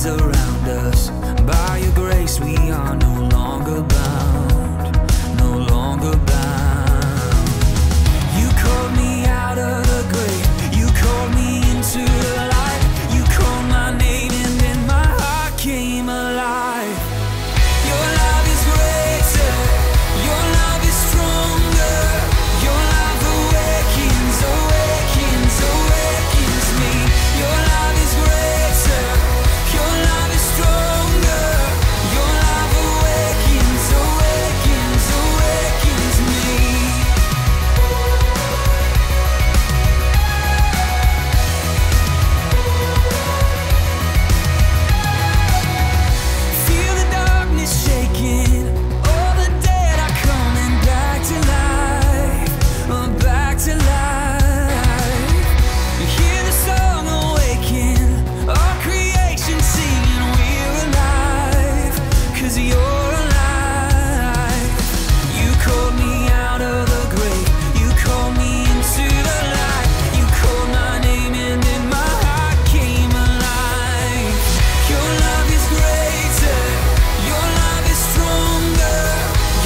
around us. By your grace we are no longer bound, no longer bound. You called me out of the grave, you called me into the light. You called my name and then my heart came alive. Your love is greater, your love is stronger. Your love awakens, awakens, awakens me. Your love is greater, your love is stronger. Your love awakens, awakens, awakens me. Feel the darkness shaking, all the dead are coming back to life, back to life. You hear the song awaken, all creation singing, we're alive, 'cause you're alive. You called me out of the grave, you called me into the light. You called my name and then my heart came alive. Your love is greater, your love is stronger.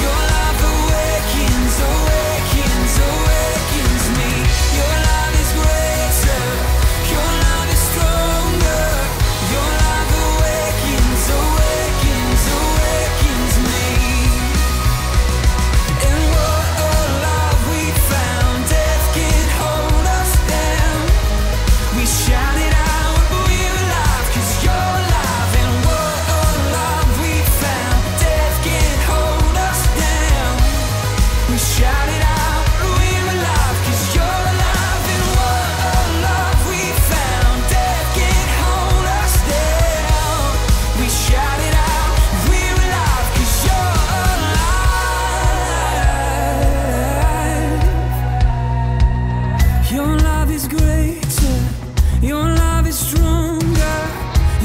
Your love awakens, awakens, awakens me. Your love is greater, your love is stronger. Your love awakens, awakens, awakens me. And what a love we found, death can't hold us down. We shout it out, we're alive, 'cause you're alive. And what a love we found, death can't hold us down. We shout it out, we're alive, 'cause you're alive. And what a love we found, death can't hold us down. We shout it out, we're alive, 'cause you're alive. Your love is greater, your love is stronger.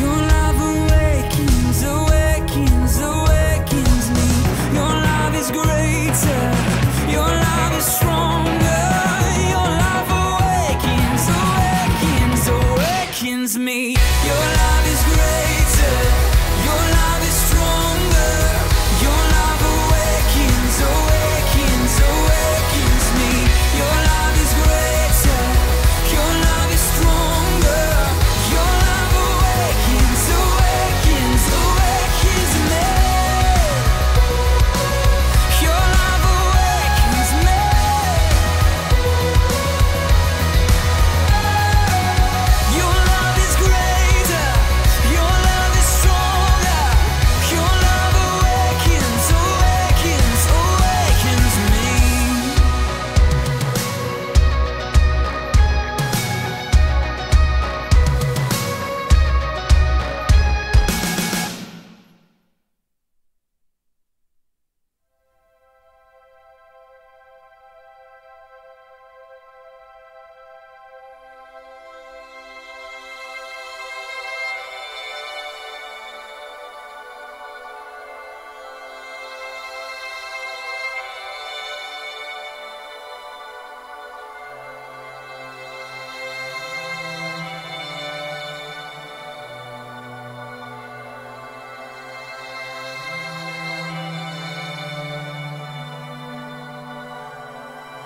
Your love awakens, awakens, awakens me. Your love is greater, your love is stronger. Your love awakens, awakens, awakens me. Your love is greater, your love is stronger. Your love awakens, awakens, awakens me. Your love is greater, your love is stronger. Your love awakens, awakens, awakens me. Your love awakens me. Your love is greater, your love is stronger. Your love awakens, awakens, awakens me.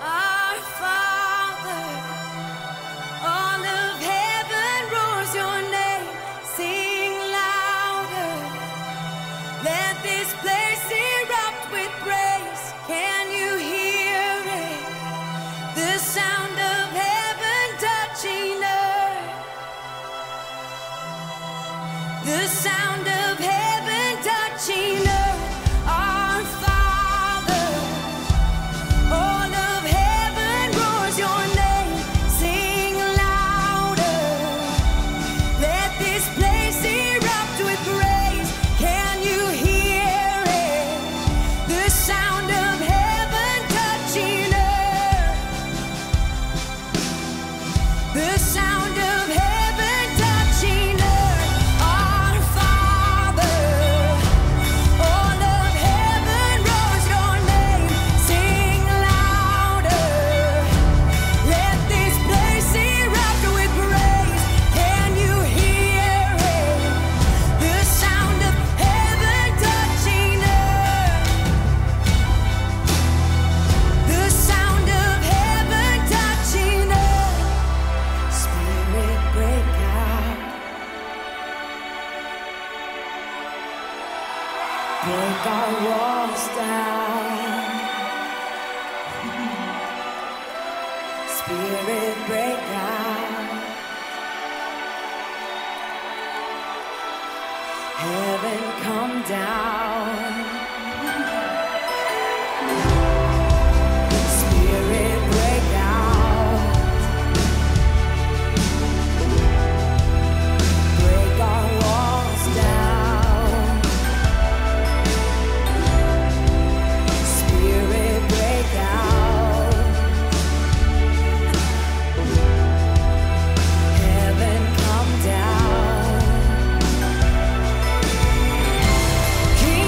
Our Father, all of heaven roars your name. Sing louder. Let this place erupt with praise. Can you hear it? The sound of heaven touching earth. The sound of heaven touching earth. Our Father, all of heaven roars your name. Sing louder. Let this place erupt with praise. Can you hear it? The sound of heaven touching earth. The sound of heaven touching earth. Our Father. break our walls down. Spirit break out. Heaven come down. Spirit break out. Break our walls down. Spirit break out. Heaven come down. King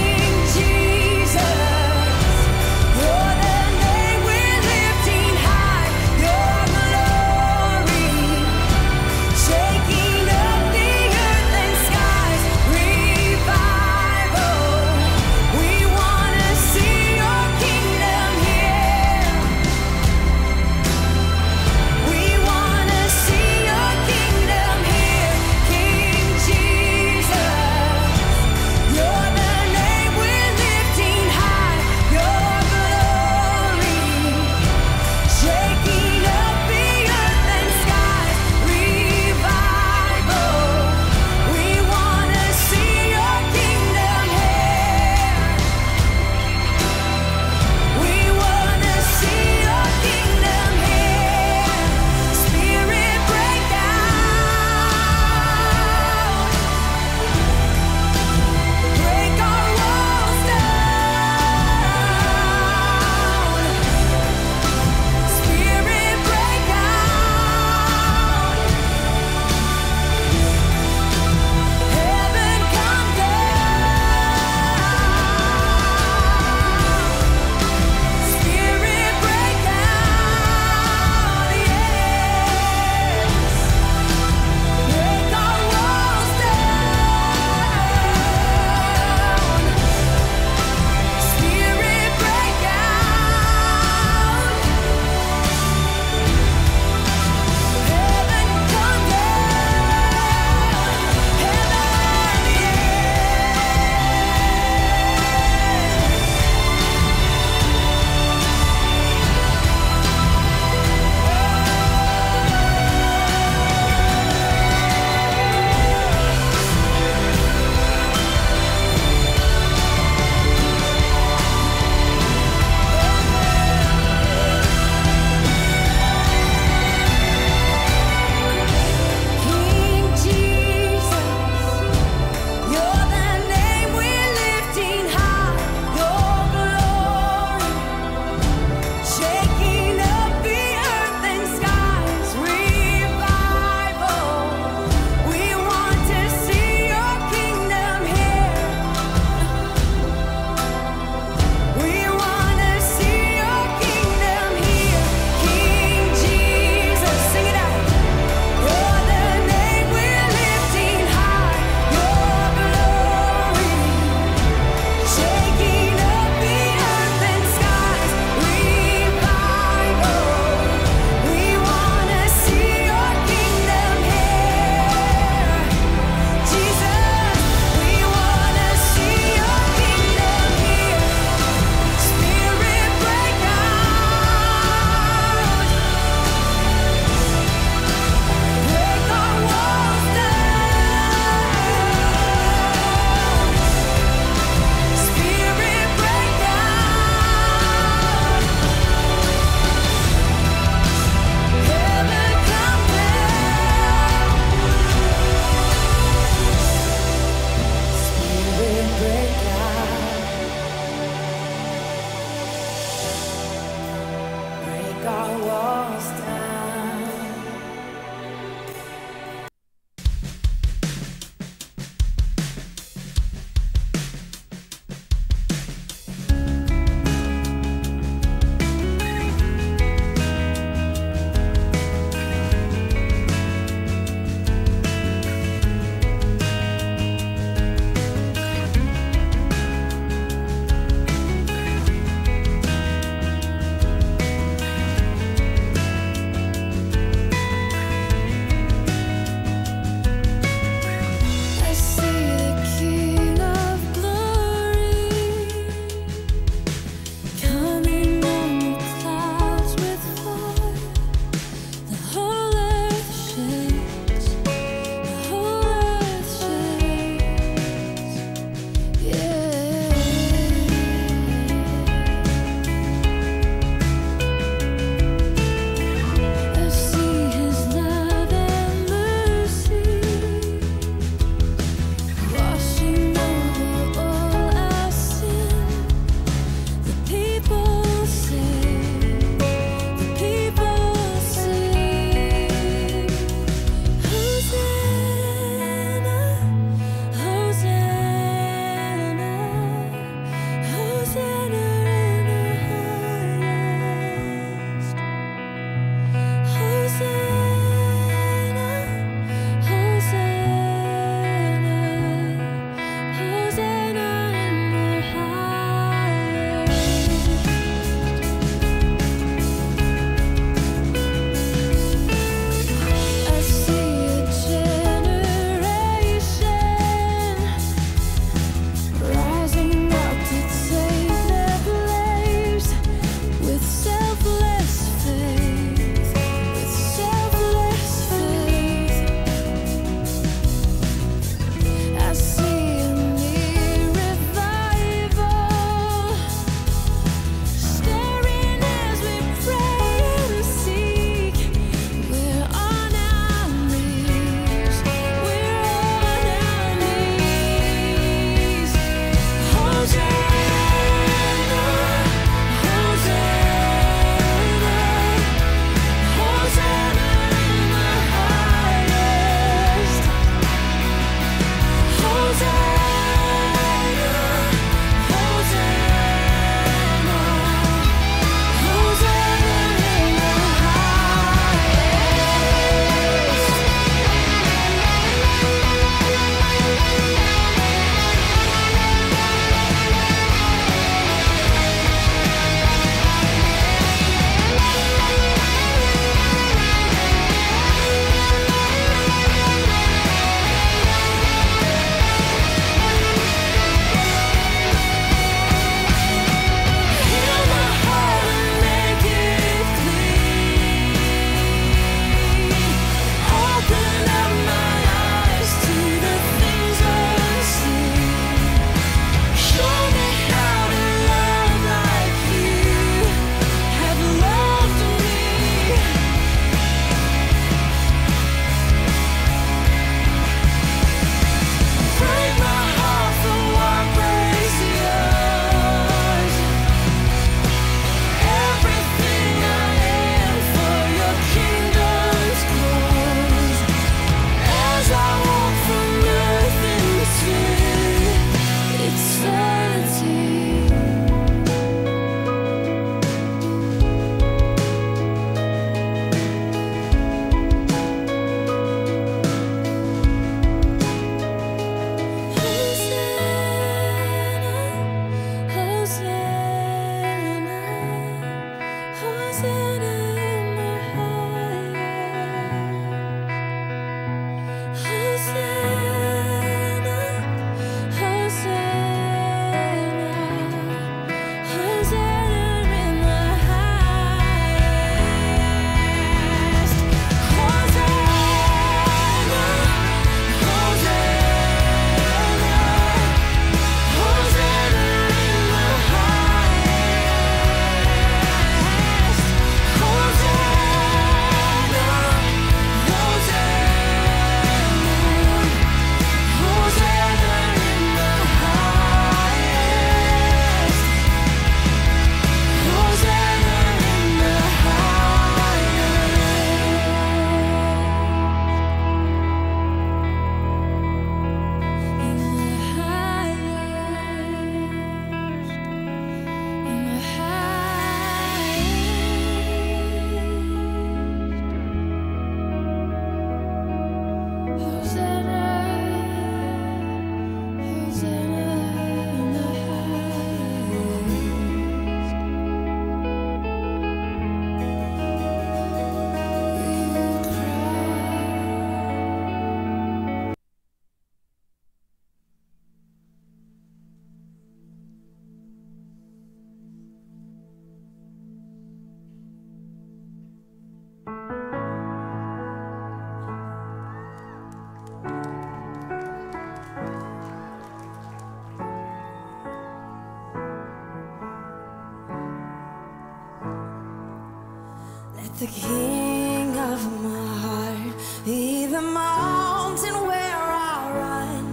The king of my heart, be the mountain where I run,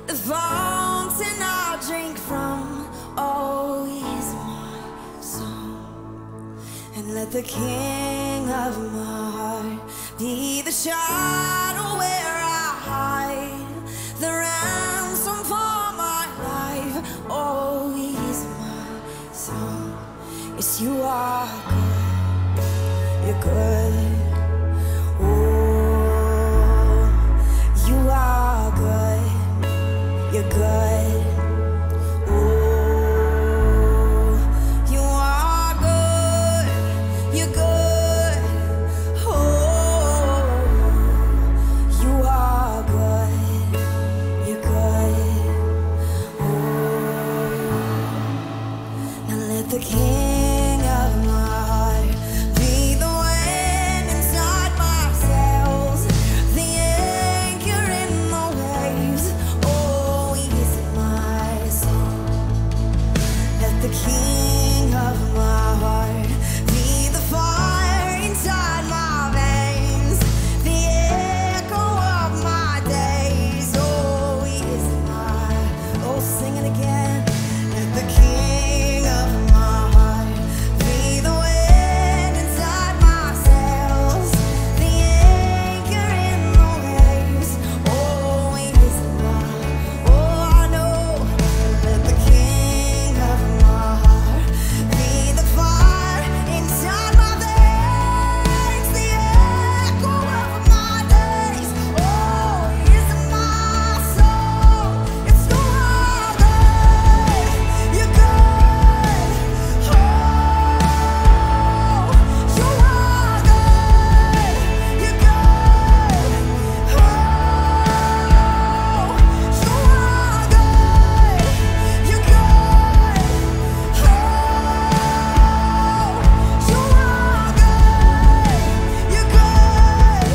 the fountain I drink from. Oh, he's my song. And let the king of my heart be the shadow where I hide, the ransom for my life. Oh, he's my song. Yes, you are good. You're good. Oh, you are good. You're good. Oh, you are good. You're good. Oh, you are good. You're good. Oh, now let the king of my heart be the wind inside my sails, the anchor in the waves. Oh, he's my song. Let the king of my heart be the fire inside my veins, the echo of my days. Oh, he's my, oh, sing it again. Let the king of my heart be the wind inside my sails, the anchor in the waves. Oh, he's my, oh, I know. Let the king of my heart be the fire inside my veins, the echo of my days. Oh, he's my soul. It's so good. You're good. Oh, you are good. You're good. Oh, you are good. You're good. Oh, you are good. You're good.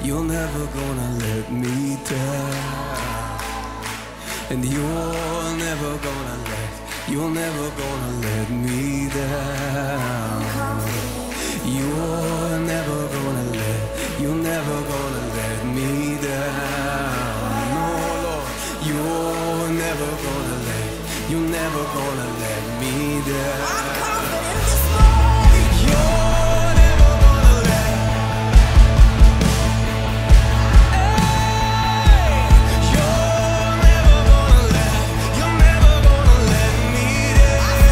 You're never gonna let me down. And you're never gonna let me down. You're never gonna let me down. No, Lord, you're never gonna let me down. I'm confident this morning. You're never gonna let. You're never gonna let me down.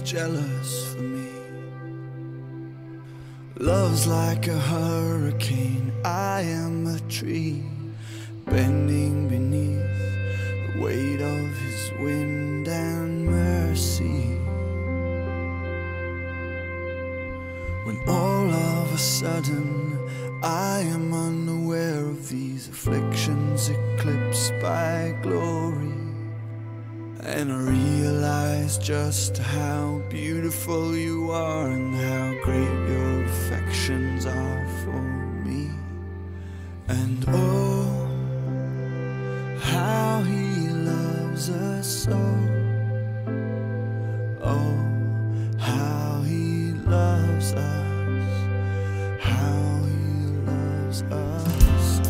jealous for me. Love's like a hurricane, I am a tree bending beneath the weight of his wind and mercy. When all of a sudden I am unaware of these afflictions eclipsed by glory, and I realize just how beautiful you are and how great your affections are for me. And oh, how he loves us so. Oh, how he loves us, how he loves us.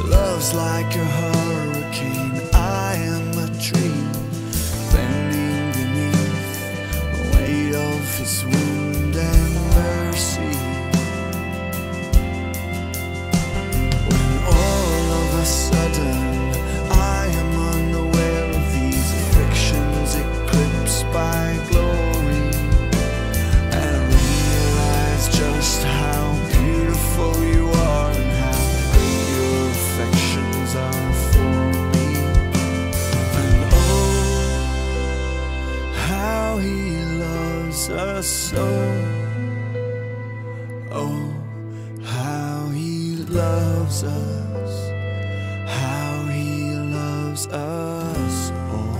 Love's like a hurricane, I am a tree bending beneath the weight of his wind and mercy. When all of a sudden I am unaware of these afflictions eclipsed by glory, and I realize just how beautiful you are and how great your affections are for me. And oh, how he loves us so. Oh, how he loves us, how he loves us all.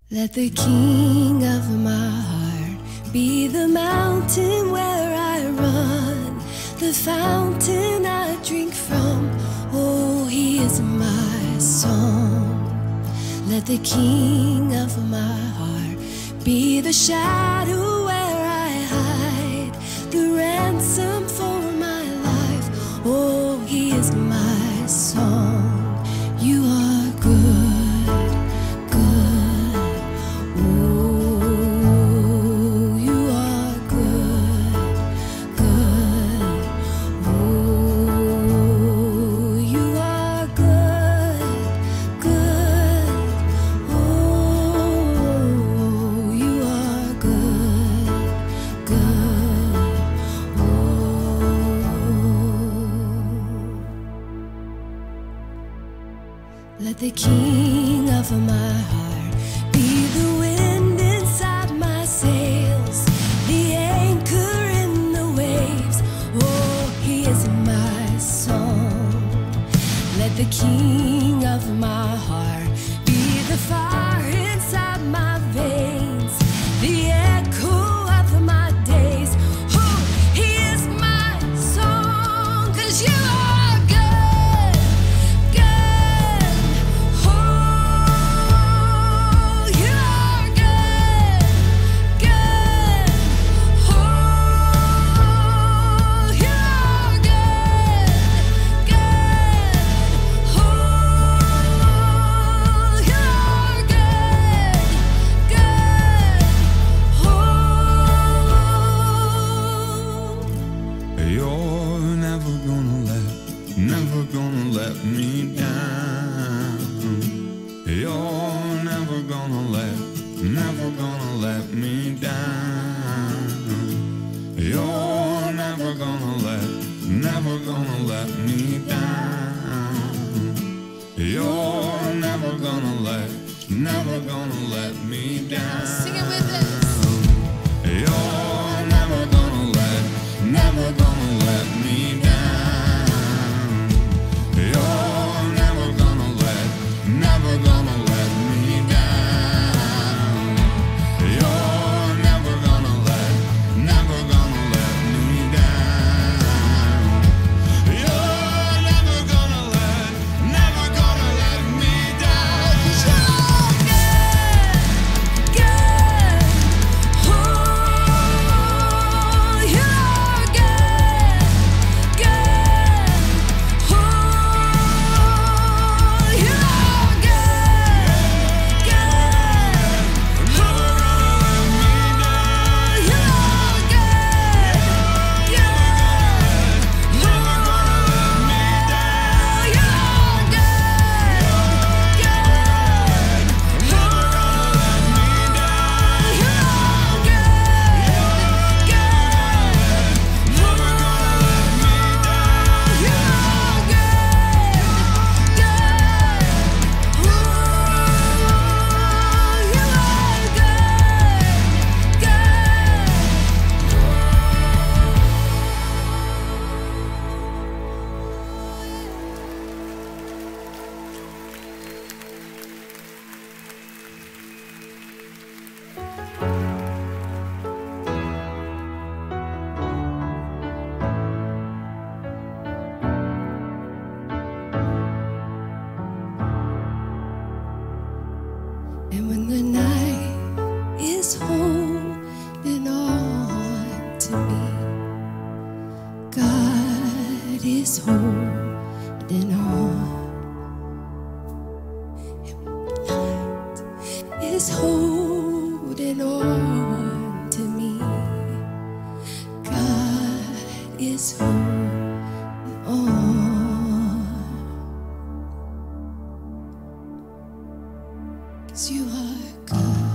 Let the king of my heart be the mountain where I run, the fountain I drink from. Oh, he is my song. Let the king of my heart be the shadow where I hide, the ransom for my life. Oh, he is my song. You are good, good. Oh, you are good, good. Oh, you are good, good. Oh, you are good, good. Let the king of my heart be the wind inside my sails, the anchor in the waves. Oh, he is my song. Let the king of my heart be the fire inside my veins, the echo of my days. Oh, he is my song, 'cause you are good, good. Oh, you are good, good. Oh, you are good, good. Oh, you are good, good. Oh. You're never gonna let me down. You're never gonna let me down. You're never gonna let me down. You're never gonna let me down. Sing it with us. You're never gonna let me down. You're never gonna let me down. You're never gonna let me down. You're never gonna let me down. Good, good. Oh, you are good, good. Oh, you are good, good. Oh, you are good, And when the night is holding on to me, God is holding on. And when the night is holding on to me, God is holding on. 'Cause you are good,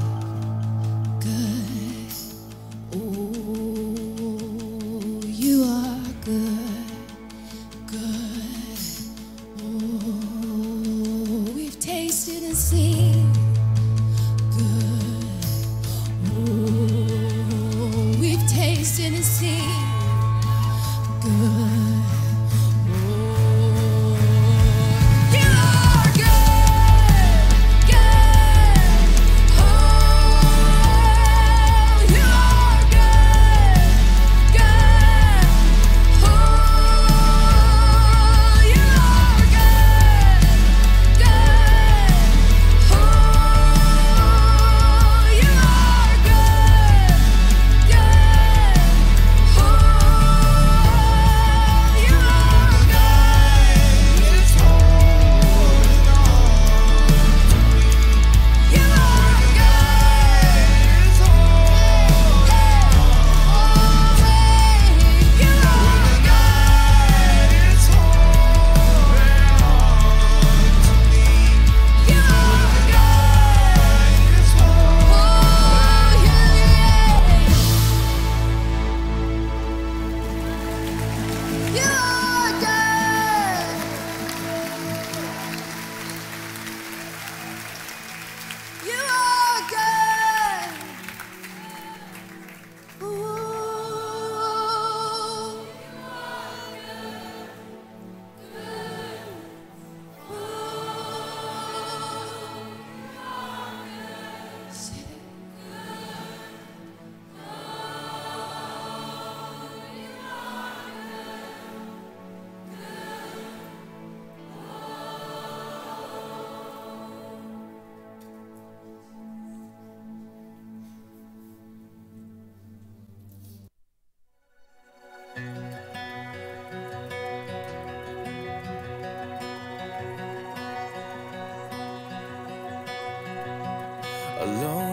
good. Oh, you are good, good. Oh, we've tasted and seen good. Oh,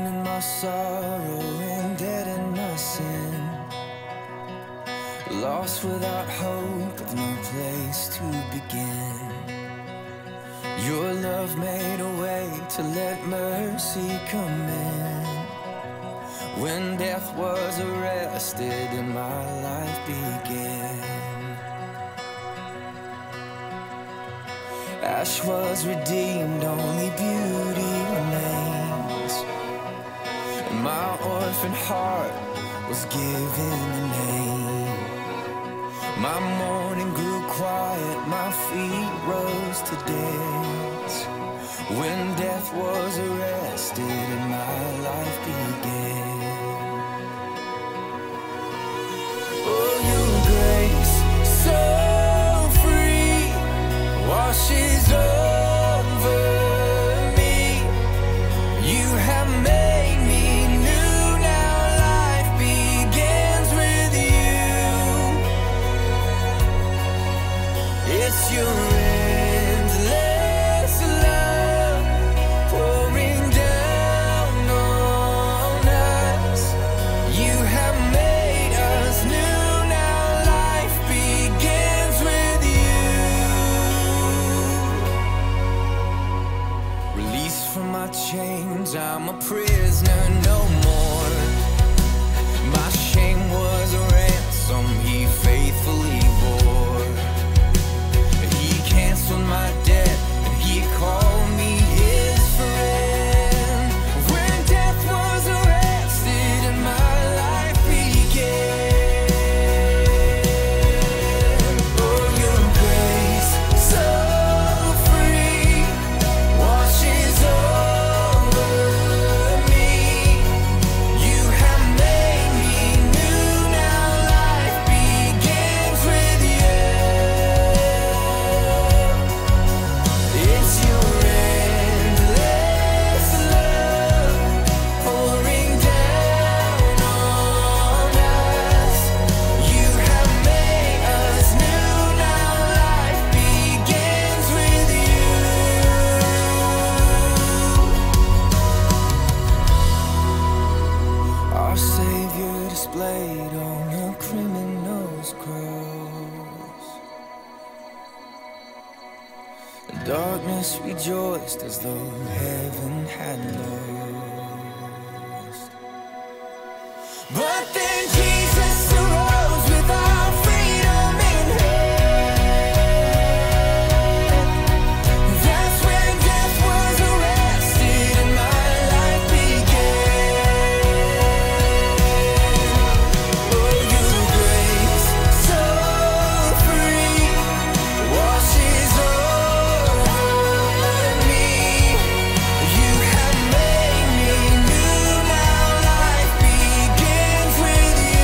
in my sorrow and dead in my sin, lost without hope with no place to begin. Your love made a way to let mercy come in. When death was arrested and my life began, ash was redeemed, only beauty remains, and my orphan heart was given a name. My mourning grew quiet, my feet rose to dance, when death was arrested and my life began. Oh, your grace, so free, washes over me. You have made me new, now life begins with you. It's your endless love pouring down on us. You have made us new, now life begins with you. Released from my chains, I'm a prisoner no more. My shame was a ransom he faithfully bore. He canceled my debt and he called me his friend. When death was arrested and my life began. Oh, your grace, so free, washes over me. You have made me new, now life begins with you. It's your endless love pouring down on us. You have made us new, now life begins with you. Our Savior displayed on a criminal's cross. Darkness rejoiced as though heaven had lost. But then Jesus arose with our freedom in hand. That's when death was arrested and my life began. Oh, your grace, so free, washes over me. You have made me new, now life begins with you.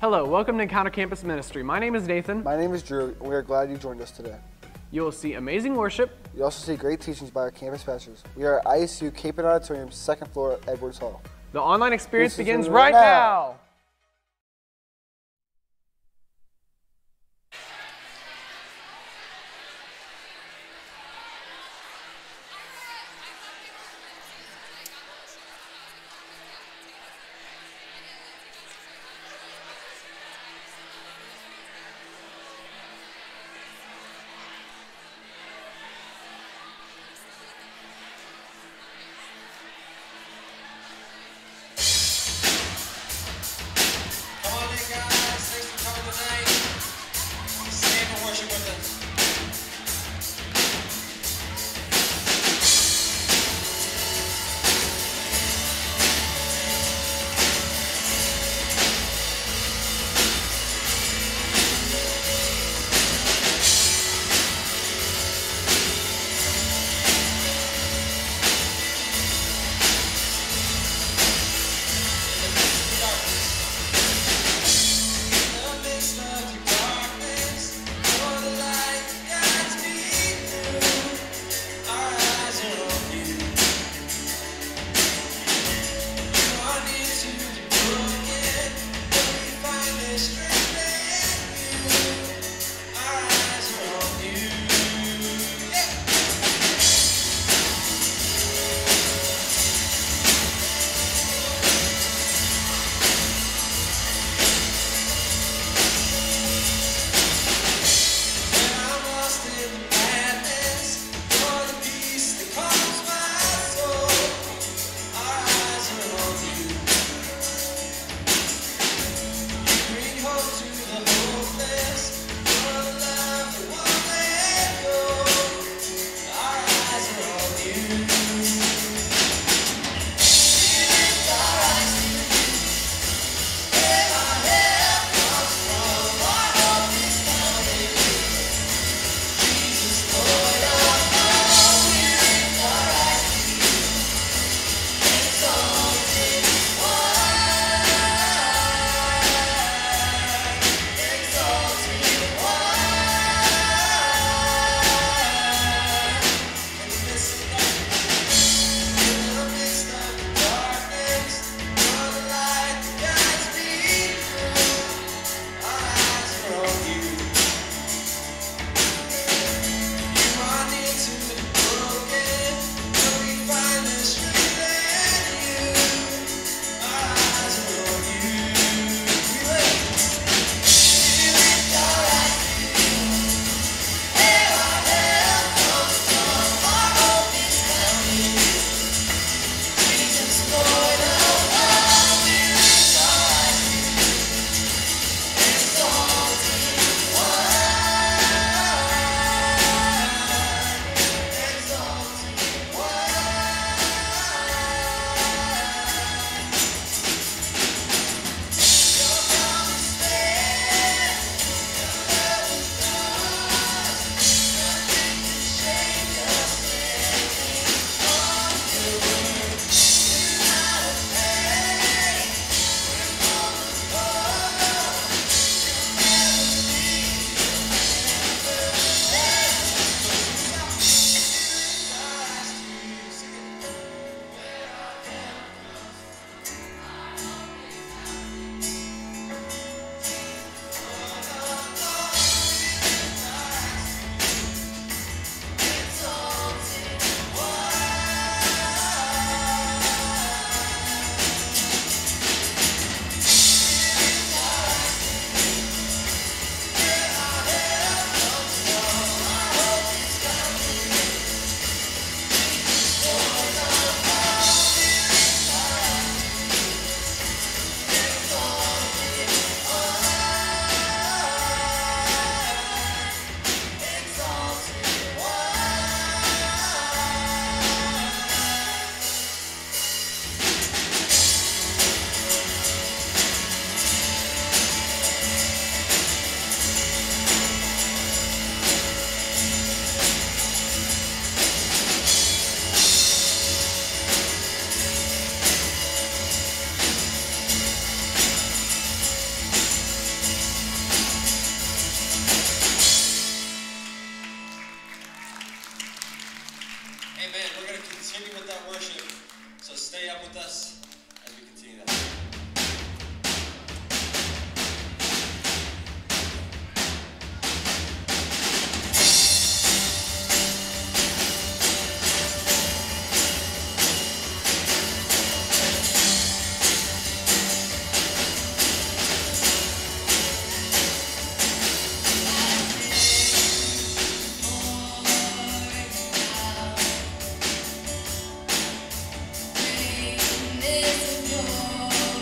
Hello, welcome to Encounter Campus Ministry. My name is Nathan. My name is Drew, and we are glad you joined us today. You will see amazing worship. You also see great teachings by our campus pastors. We are at ISU Cape Ann Auditorium, 2nd floor, Edwards Hall. The online experience begins right now. continue with that worship. So stay up with us as we continue that. This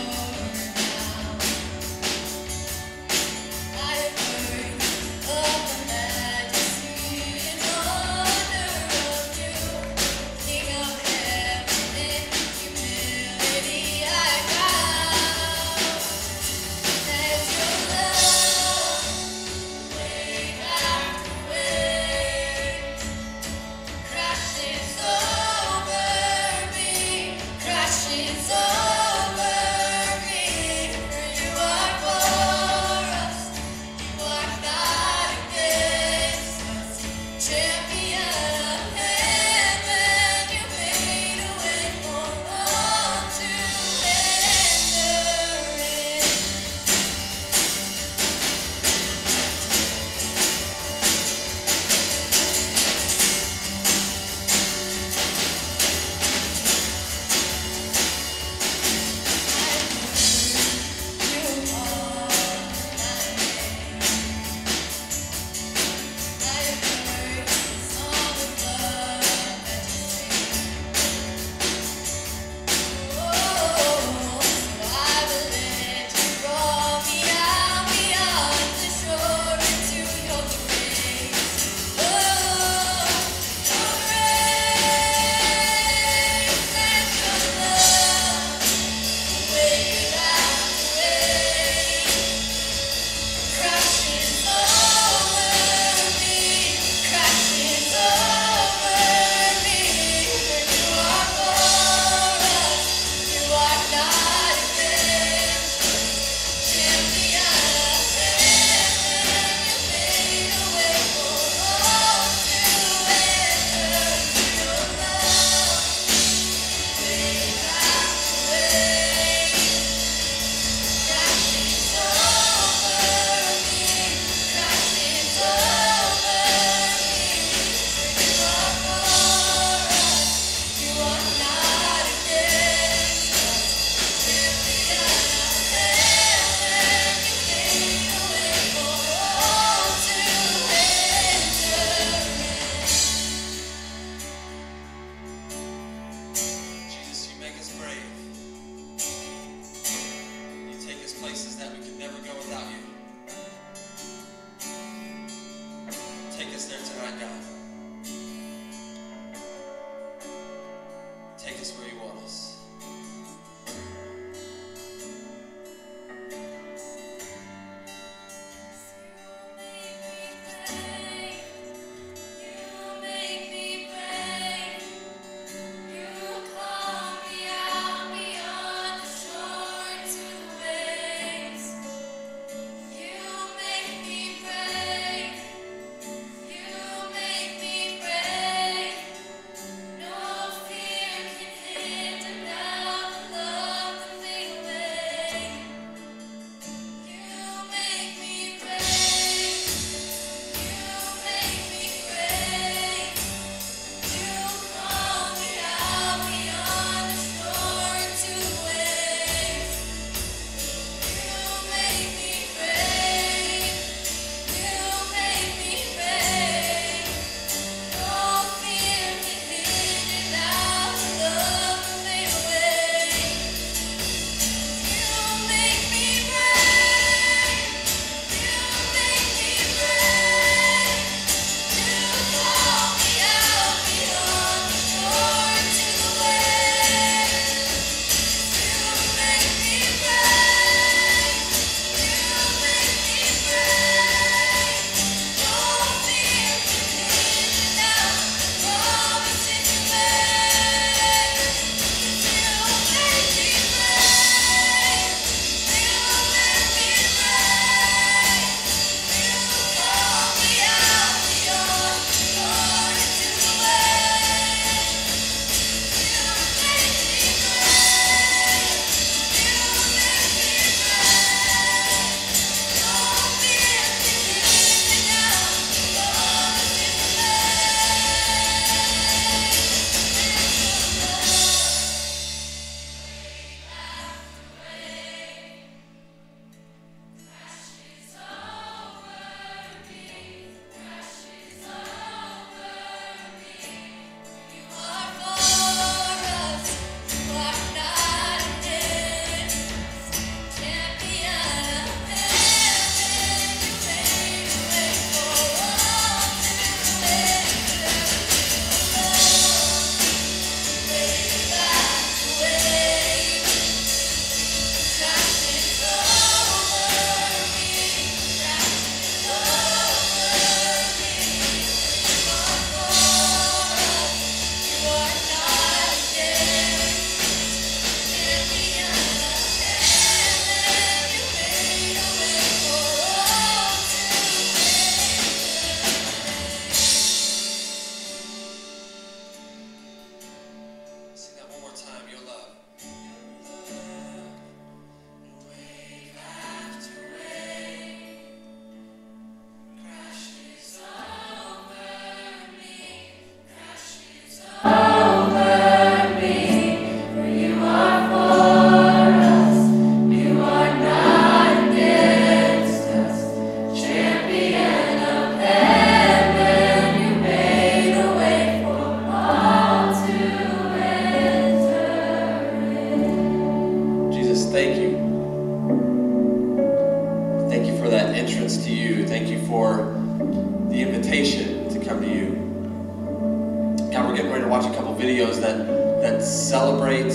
we're going to watch a couple videos that celebrate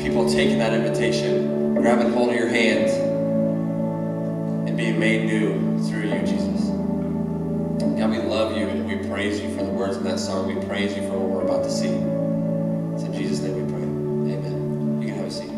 people taking that invitation, grabbing hold of your hand, and being made new through you, Jesus. God, we love you and we praise you for the words in that song. We praise you for what we're about to see. It's in Jesus' name we pray. Amen. You can have a seat.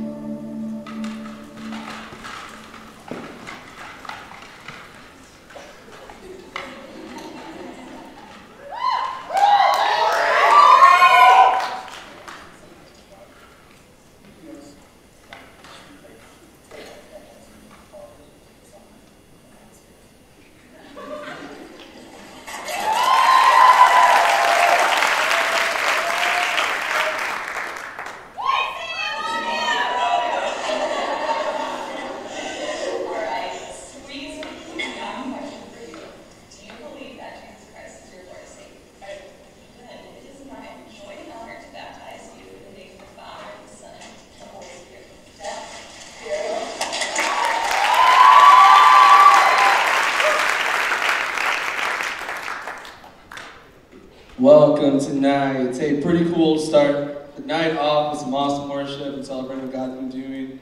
Welcome tonight. It's a pretty cool to start the night off with some awesome worship and celebrating what God's been doing.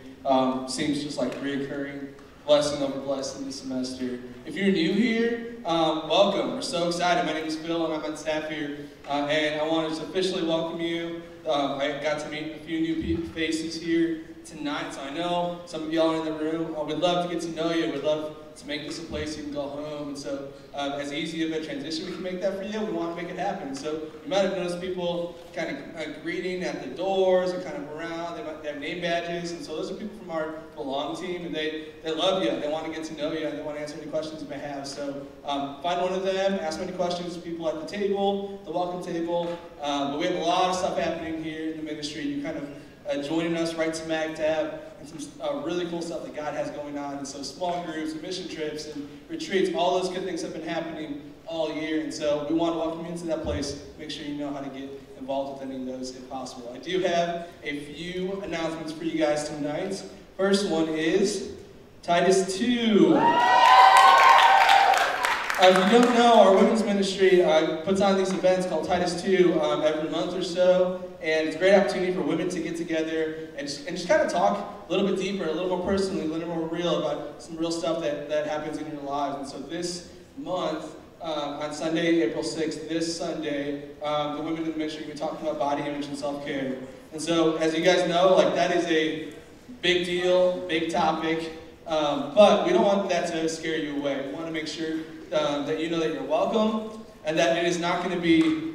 Seems just like reoccurring blessing over blessing this semester. If you're new here, welcome. We're so excited. My name is Phil and I'm on staff here. And I want to officially welcome you. I got to meet a few new faces here tonight, so I know some of y'all in the room. We'd love to get to know you. We'd love to make this a place you can go home. And so as easy of a transition we can make that for you, we want to make it happen. So you might have noticed people kind of greeting at the doors and kind of around. They have name badges. And so those are people from our Belong team, and they love you. They want to get to know you, and they want to answer any questions you may have. So find one of them, ask them any questions to people at the table, the welcome table. But we have a lot of stuff happening here in the ministry. You kind of joining us right smack dab, and some really cool stuff that God has going on. And so small groups, and mission trips, and retreats, all those good things have been happening all year. And so we want to welcome you into that place. Make sure you know how to get involved with any of those if possible. I do have a few announcements for you guys tonight. First one is Titus 2. If you don't know, our women's ministry puts on these events called Titus 2 every month or so, and it's a great opportunity for women to get together and just kind of talk a little bit deeper, a little more personally, a little more real about some real stuff that happens in your lives. And so this month, on Sunday, April 6th, this Sunday, the women in the ministry will be talking about body image and self-care. And so, as you guys know, like that is a big deal, big topic, but we don't want that to scare you away. We want to make sure that you know that you're welcome, and that it is not going to be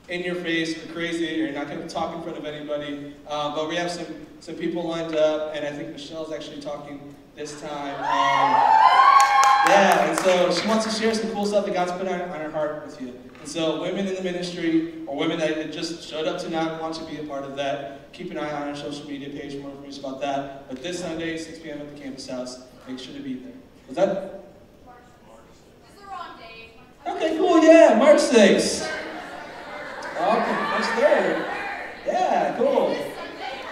in your face or crazy, or you're not going to talk in front of anybody. But we have some people lined up, and I think Michelle's actually talking this time. Yeah, and so she wants to share some cool stuff that God's put on her heart with you. And so women in the ministry, or women that just showed up tonight and want to be a part of that, keep an eye on our social media page for more information about that. But this Sunday, 6 p.m. at the campus house, make sure to be there. Was that? Okay, cool, yeah, March 6th. Okay, March 3rd. Yeah, cool.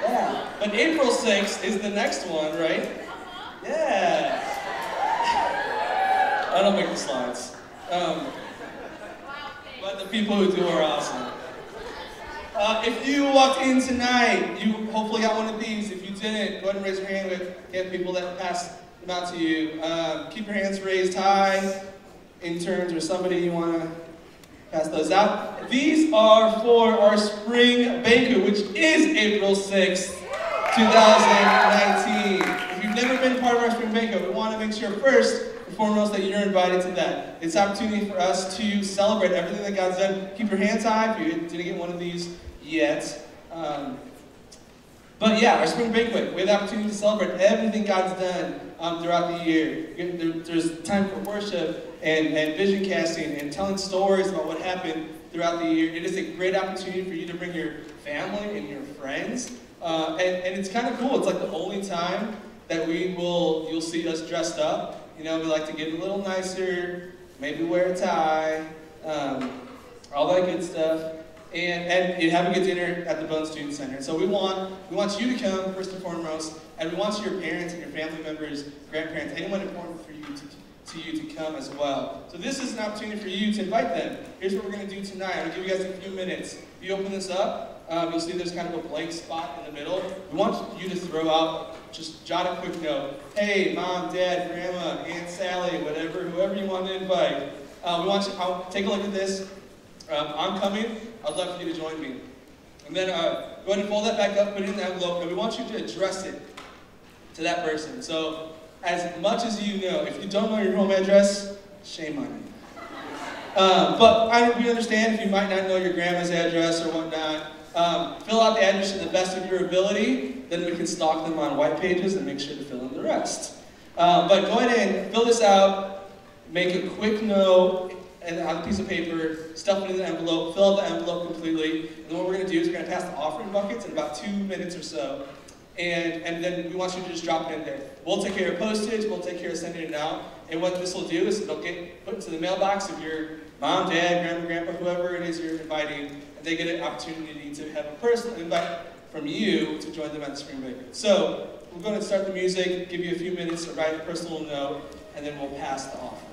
Yeah, but April 6th is the next one, right? Yeah. I don't make the slides. But the people who do are awesome. If you walked in tonight, you hopefully got one of these. If you didn't, go ahead and raise your hand. We have people that pass them out to you. Keep your hands raised high. Interns or somebody you want to pass those out. These are for our spring banquet, which is April 6th, 2019. If you've never been part of our spring banquet, we want to make sure first and foremost that you're invited to that. It's an opportunity for us to celebrate everything that God's done. Keep your hands high if you didn't get one of these yet. But yeah, our spring banquet, we have the opportunity to celebrate everything God's done throughout the year. There's time for worship and vision casting and telling stories about what happened throughout the year. It is a great opportunity for you to bring your family and your friends. And it's kind of cool. It's like the only time that you'll see us dressed up. You know, we like to get a little nicer, maybe wear a tie, all that good stuff. And you have a good dinner at the Bone Student Center. So we want you to come first and foremost, and we want your parents and your family members, grandparents, anyone important for you to you to come as well. So this is an opportunity for you to invite them. Here's what we're going to do tonight. I'm going to give you guys a few minutes. If you open this up, you'll see there's kind of a blank spot in the middle. We want you to throw out, just jot a quick note. Hey, Mom, Dad, Grandma, Aunt Sally, whatever, whoever you want to invite. I'll take a look at this. I'm coming. I'd love for you to join me. And then go ahead and fold that back up, put it in the envelope, and we want you to address it to that person. So as much as you know, if you don't know your home address, shame on you. But we understand if you might not know your grandma's address or whatnot. Fill out the address to the best of your ability, then we can stalk them on white pages and make sure to fill in the rest. But go ahead and fill this out, make a quick note and on a piece of paper, stuff it in the envelope, fill out the envelope completely, and then what we're going to do is we're going to pass the offering buckets in about 2 minutes or so, and then we want you to just drop it in there. We'll take care of postage, we'll take care of sending it out, and what this will do is it'll get put into the mailbox of your mom, dad, grandma, grandpa, whoever it is you're inviting, and they get an opportunity to have a personal invite from you to join them at the spring break. So we're going to start the music, give you a few minutes to write a personal note, and then we'll pass the offering.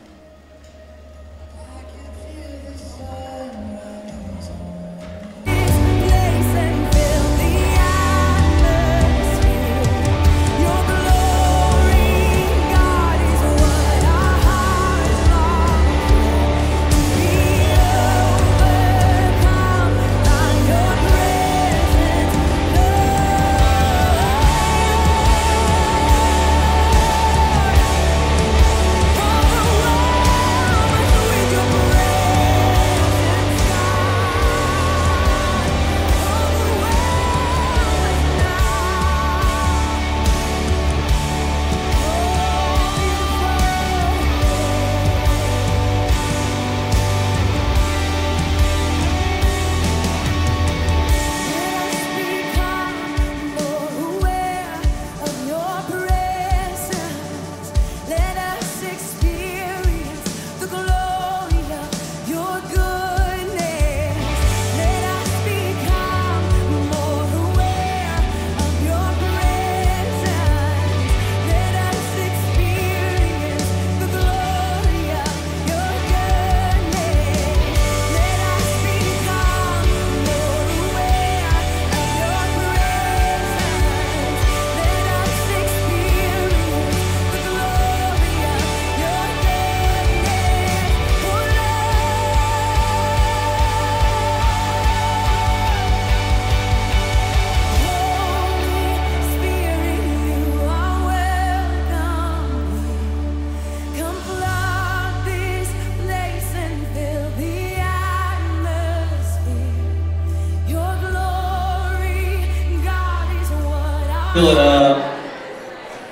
Fill it up,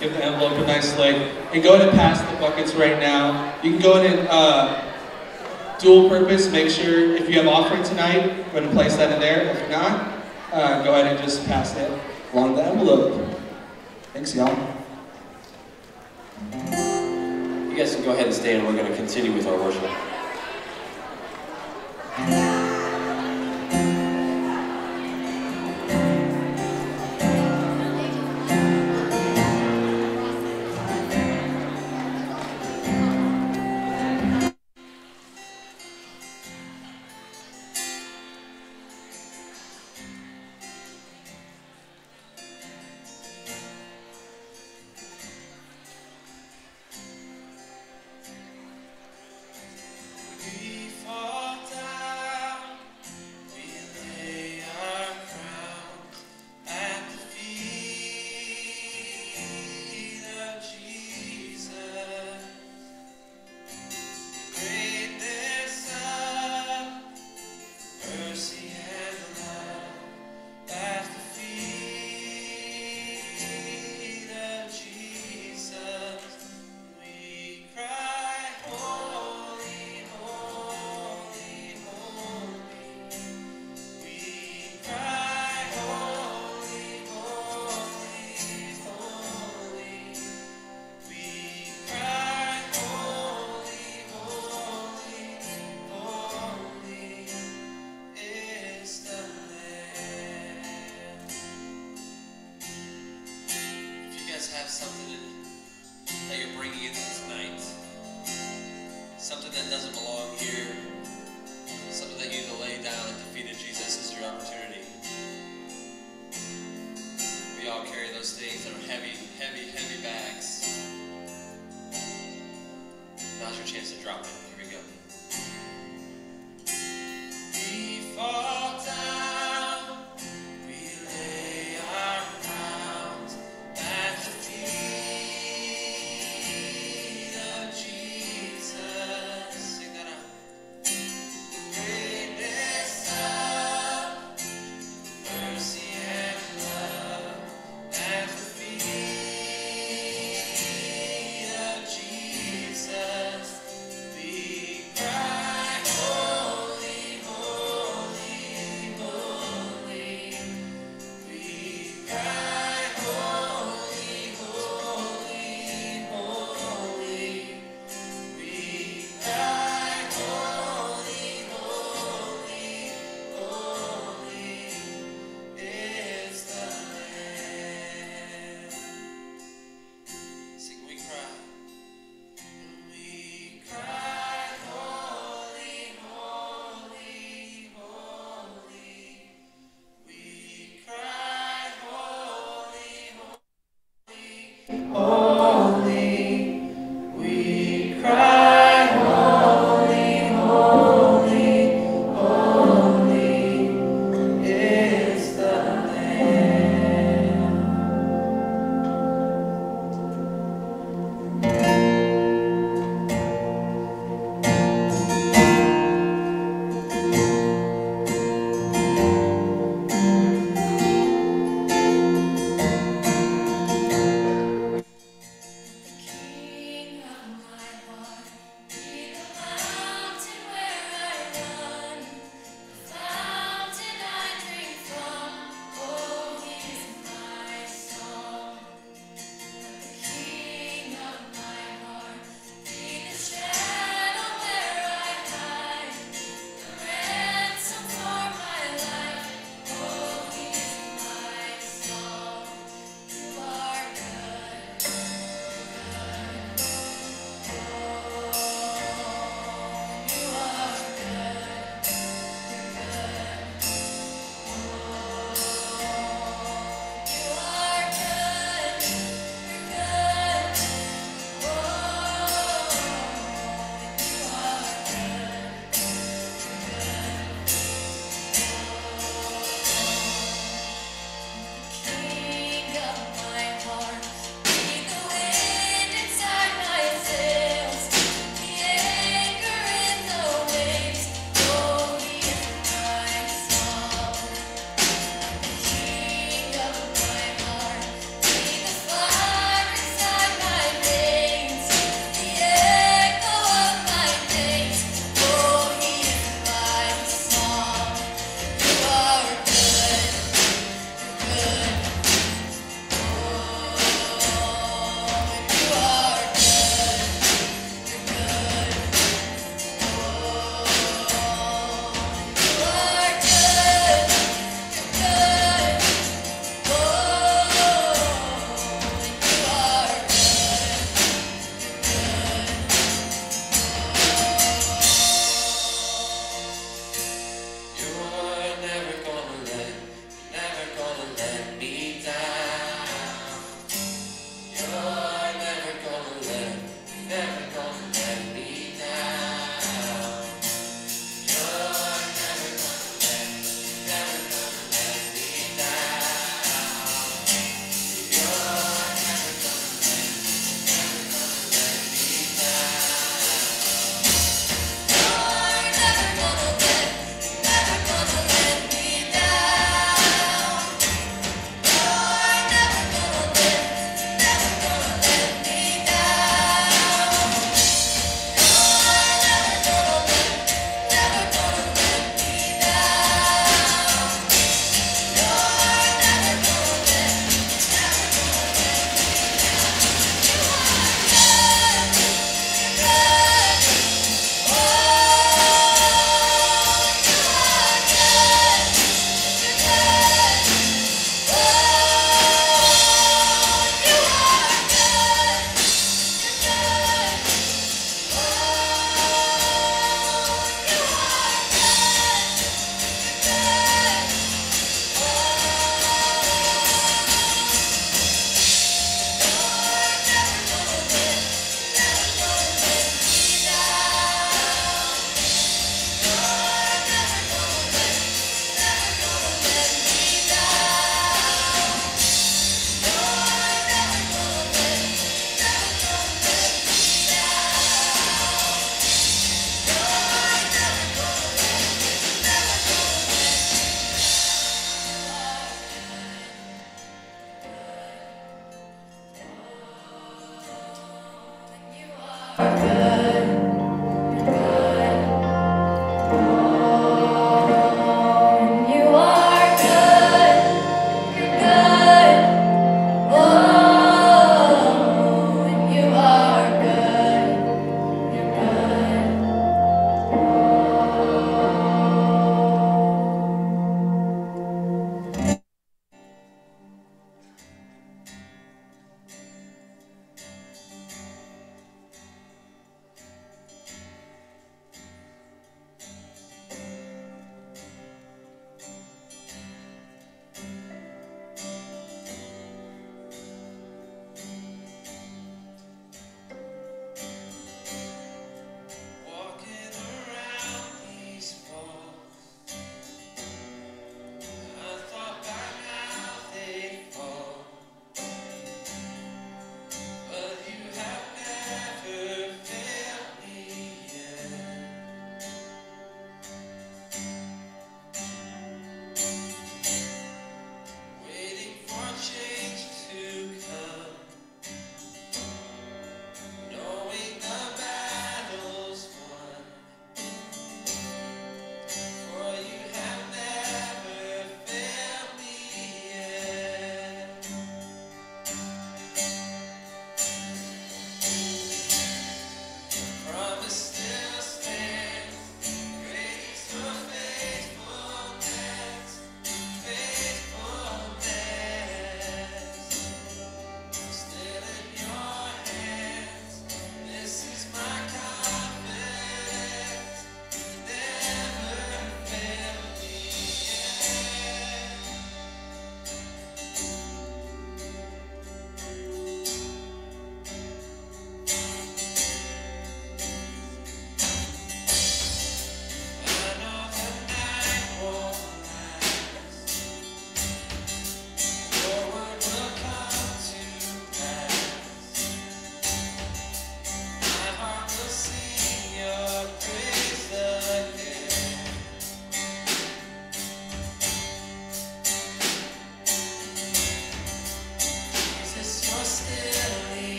give the envelope a nice lick, and go ahead and pass the buckets right now. You can go ahead and dual purpose, make sure if you have offering tonight, go ahead and place that in there. If not, go ahead and just pass it along the envelope. Thanks, y'all. You guys can go ahead and stay, and we're going to continue with our worship. We fall down. chance to drop it. Here we go. We fall down, we lay our crowns at the feet of Jesus. Sing that out. Greatness of mercy and love at the feet of Jesus. We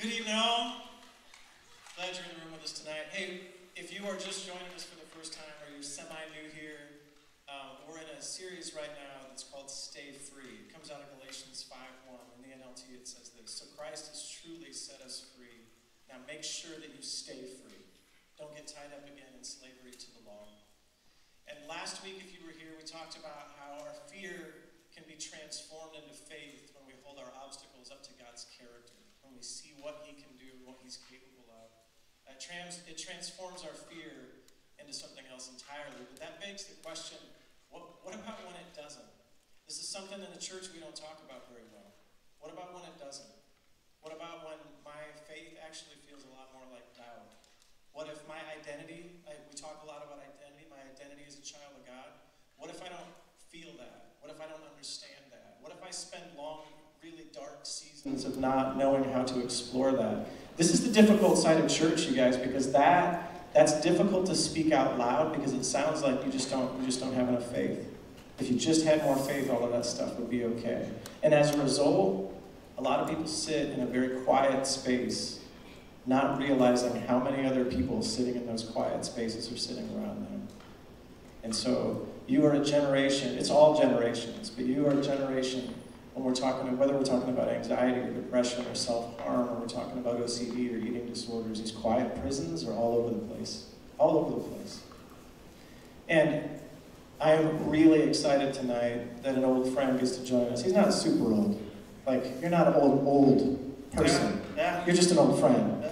Good evening, all. Glad you're in the room with us tonight. Hey, if you are just joining us for the first time or you're semi-new here, we're in a series right now that's called Stay Free. It comes out of Galatians 5:1. In the NLT it says this: so Christ has truly set us free. Now make sure that you stay free. Don't get tied up again in slavery to the law. And last week, if you were here, we talked about how our fear can be transformed into faith when we hold our obstacles up to God's character, when we see what he can do, what he's capable of. It transforms our fear into something else entirely. But that begs the question, what about when it doesn't? This is something in the church we don't talk about very well. What about when it doesn't? What about when my faith actually feels a lot more like doubt? What if my identity, we talk a lot about identity, my identity is a child of God. What if I don't feel that? What if I don't understand that? What if I spend long, really dark seasons of not knowing how to explore that? This is the difficult side of church, you guys, because that's difficult to speak out loud because it sounds like you just don't have enough faith. If you just had more faith, all of that stuff would be okay. And as a result, a lot of people sit in a very quiet space, not realizing how many other people sitting in those quiet spaces are sitting around them. And so you are a generation, it's all generations, but you are a generation when whether we're talking about anxiety or depression or self-harm, or we're talking about OCD or eating disorders, these quiet prisons are all over the place. All over the place. And I am really excited tonight that an old friend gets to join us. He's not super old. Like, you're not an old person. Yeah. You're just an old friend.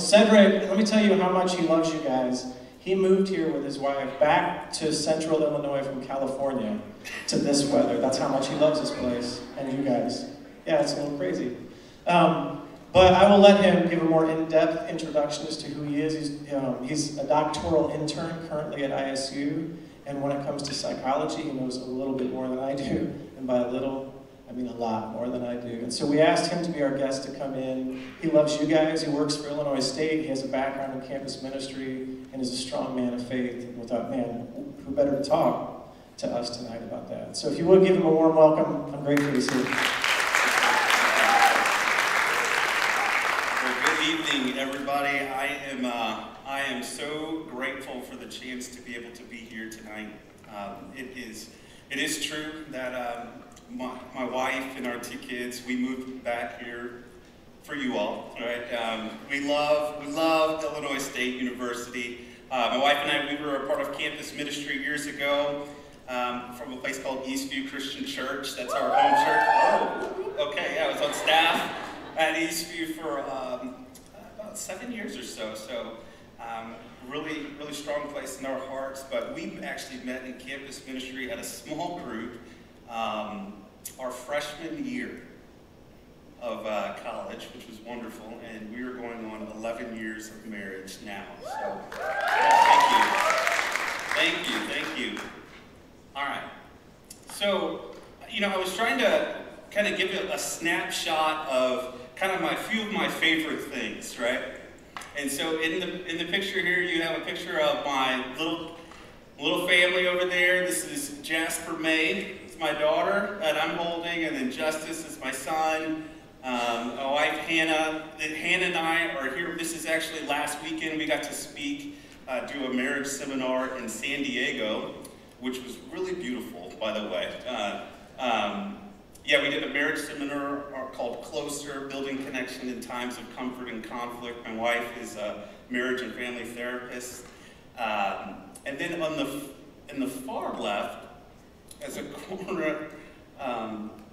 Cedric, let me tell you how much he loves you guys. He moved here with his wife back to central Illinois from California to this weather. That's how much he loves this place and you guys. Yeah, it's a little crazy. But I will let him give a more in-depth introduction as to who he is. He's a doctoral intern currently at ISU, and when it comes to psychology, he knows a little bit more than I do, and by a little, I mean a lot more than I do. And so we asked him to be our guest to come in. He loves you guys. He works for Illinois State. He has a background in campus ministry and is a strong man of faith. And without, man, who better to talk to us tonight about that? So if you would give him a warm welcome, I'm grateful he's here. Well, good evening, everybody. I am so grateful for the chance to be able to be here tonight. It is true that my wife and our two kids, we moved back here for you all, right? We love Illinois State University. My wife and I, we were a part of campus ministry years ago from a place called Eastview Christian Church. That's our home church. Oh, okay, yeah, I was on staff at Eastview for about 7 years or so. So really, really strong place in our hearts. But we actually met in campus ministry at a small group our freshman year of college, which was wonderful, and we are going on 11 years of marriage now. So thank you. All right. So, I was trying to kind of give you a snapshot of kind of a few of my favorite things, right? And so in the picture here, you have a picture of my little family over there. This is Jasper May. It's my daughter that I'm holding, and then Justice is my son. My wife Hannah. Hannah and I are here. This is actually last weekend. We got to speak, do a marriage seminar in San Diego, which was really beautiful, by the way. We did a marriage seminar called Closer, Building Connection in Times of Comfort and Conflict. My wife is a marriage and family therapist. And then in the far left, as a corner,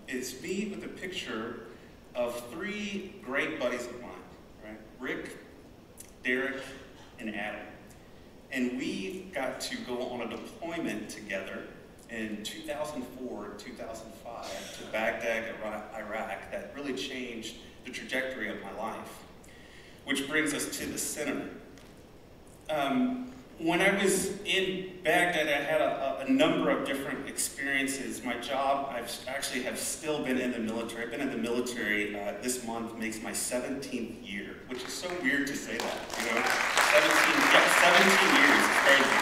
is me with a picture of 3 great buddies of mine, right? Rick, Derek, and Adam. And we got to go on a deployment together in 2004, 2005 to Baghdad, Iraq, that really changed the trajectory of my life. Which brings us to the center. When I was in Baghdad, I had a number of different experiences. My job, I actually have still been in the military. I've been in the military this month makes my 17th year, which is so weird to say that, 17 years, it's crazy.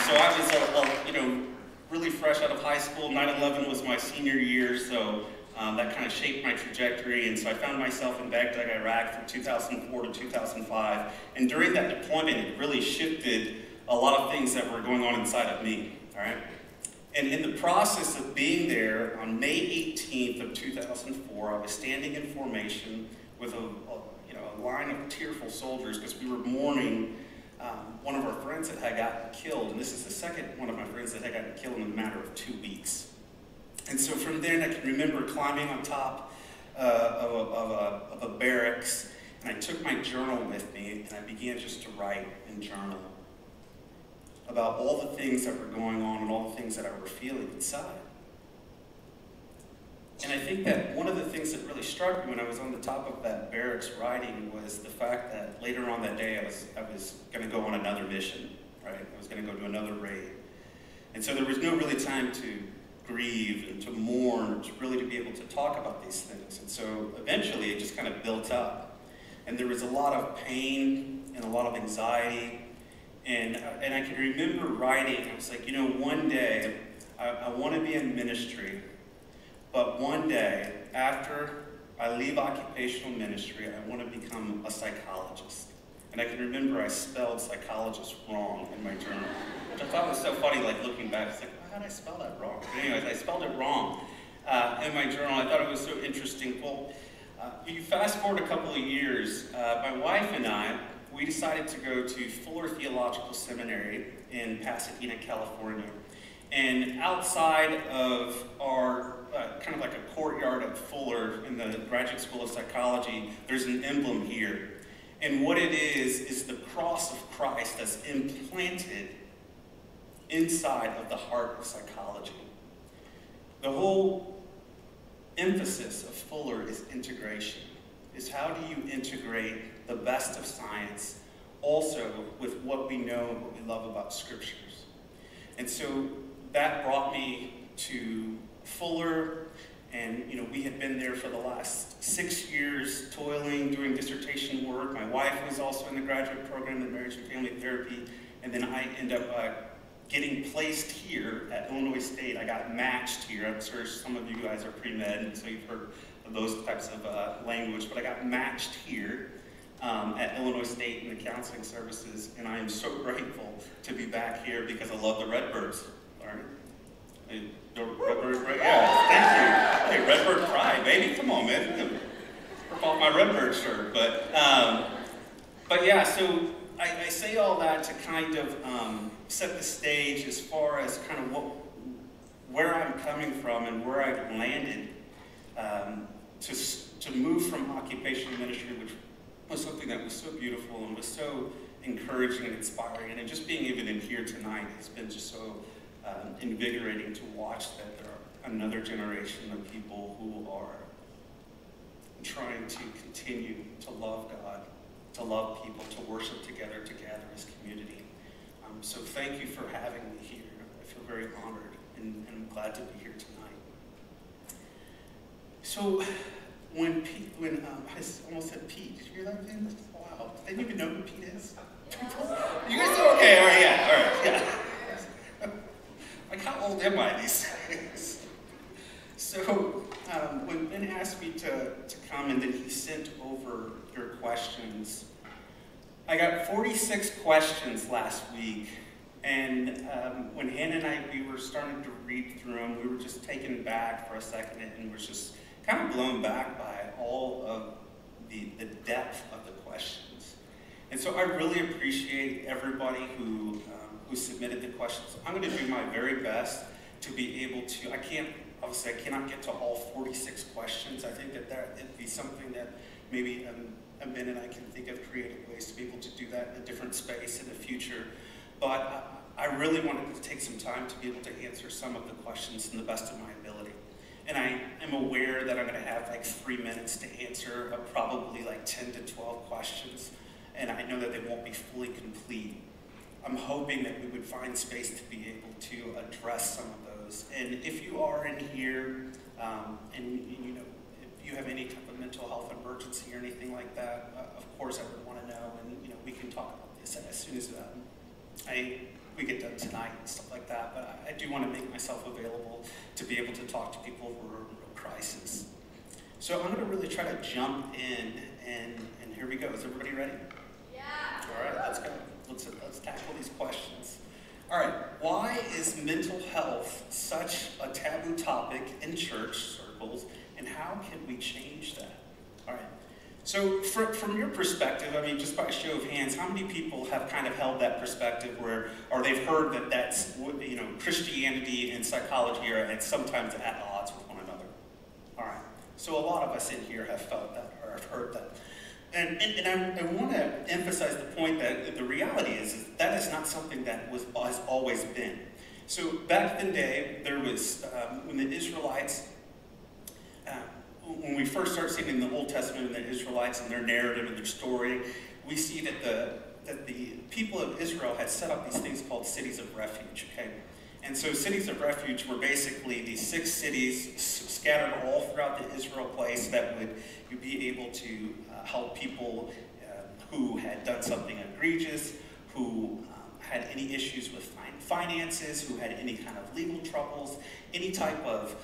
So I was, really fresh out of high school. 9/11 was my senior year, so that kind of shaped my trajectory, and so I found myself in Baghdad, Iraq from 2004 to 2005. And during that deployment, it really shifted a lot of things that were going on inside of me, all right? And in the process of being there, on May 18th of 2004, I was standing in formation with a line of tearful soldiers because we were mourning one of our friends that had gotten killed, and this is the second one of my friends that had gotten killed in a matter of 2 weeks. And so from then, I can remember climbing on top of a barracks, and I took my journal with me, and I began just to write and journal about all the things that were going on and all the things that I were feeling inside. And I think that one of the things that really struck me when I was on the top of that barracks writing was the fact that later on that day, I was going to go on another mission, right? I was going to go to another raid. And so there was no really time to grieve and to mourn, really to be able to talk about these things. And so eventually it just kind of built up. And there was a lot of pain and a lot of anxiety. And I can remember writing, I was like, one day I want to be in ministry, but one day after I leave occupational ministry, I want to become a psychologist. And I can remember I spelled psychologist wrong in my journal, which I thought was so funny, like looking back, it's like, how did I spell that wrong? But anyways, I spelled it wrong in my journal. I thought it was so interesting. Well, you fast forward a couple of years, my wife and I, we decided to go to Fuller Theological Seminary in Pasadena, California. And outside of our kind of like a courtyard at Fuller in the Graduate School of Psychology, there's an emblem here. And what it is the cross of Christ that's implanted inside of the heart of psychology. The whole emphasis of Fuller is integration. Is how do you integrate the best of science also with what we know and what we love about scriptures. And so that brought me to Fuller, and we had been there for the last 6 years, toiling, doing dissertation work. My wife was also in the graduate program in marriage and family therapy, and then I ended up getting placed here at Illinois State. I got matched here. I'm sure some of you guys are pre-med, and so you've heard of those types of language, but I got matched here at Illinois State in the counseling services, and I am so grateful to be back here because I love the Redbirds. All right? The Redbird, right? Yeah, thank you. Hey, Redbird pride, baby. Come on, man. Rip off my Redbird shirt. But yeah, so I say all that to kind of set the stage as far as kind of where I'm coming from and where I've landed to move from occupational ministry, which was something that was so beautiful and was so encouraging and inspiring. And just being even in here tonight has been just so invigorating to watch that there are another generation of people who are trying to continue to love God, to love people, to worship together, to gather as community. So thank you for having me here. I feel very honored and I'm glad to be here tonight. So when I almost said Pete, did you hear that thing? Wow, they didn't even know who Pete is. You guys are okay, all right, yeah, all right, yeah. Like, how old am I these days? So when Ben asked me to come and then he sent over your questions, I got 46 questions last week, and when Hannah and we were starting to read through them, we were just taken back for a second and was just kind of blown back by all of the depth of the questions. And so I really appreciate everybody who submitted the questions. I'm going to do my very best to be able to, obviously I cannot get to all 46 questions. I think that it'd be something that maybe Ben and I can think of creative ways to be able to do that in a different space in the future. But I really wanted to take some time to be able to answer some of the questions in the best of my ability. And I am aware that I'm going to have like 3 minutes to answer probably like 10 to 12 questions. And I know that they won't be fully complete. I'm hoping that we would find space to be able to address some of those. And if you are in here, and if you have any type of mental health emergency or anything like that, of course I would want to know, and we can talk about this as soon as we get done tonight and stuff like that. But I do want to make myself available to be able to talk to people who are in a crisis. So I'm going to really try to jump in, and here we go. Is everybody ready? Yeah. All right, let's go. Let's tackle these questions. All right, why is mental health such a taboo topic in church circles, and how can we change that? All right. So from your perspective, I mean, just by a show of hands, how many people have kind of held that perspective where, or they've heard that that's, you know, Christianity and psychology are sometimes at odds with one another? All right. So a lot of us in here have felt that or have heard that. And I want to emphasize the point that the reality is that is not something that has always been. So back in the day, there was, when the Israelites, when we first start seeing in the Old Testament the Israelites and their narrative and their story, we see that the people of Israel had set up these things called cities of refuge, okay? And so cities of refuge were basically these 6 cities scattered all throughout the Israel place that would be able to help people who had done something egregious, who had any issues with finances, who had any kind of legal troubles, any type of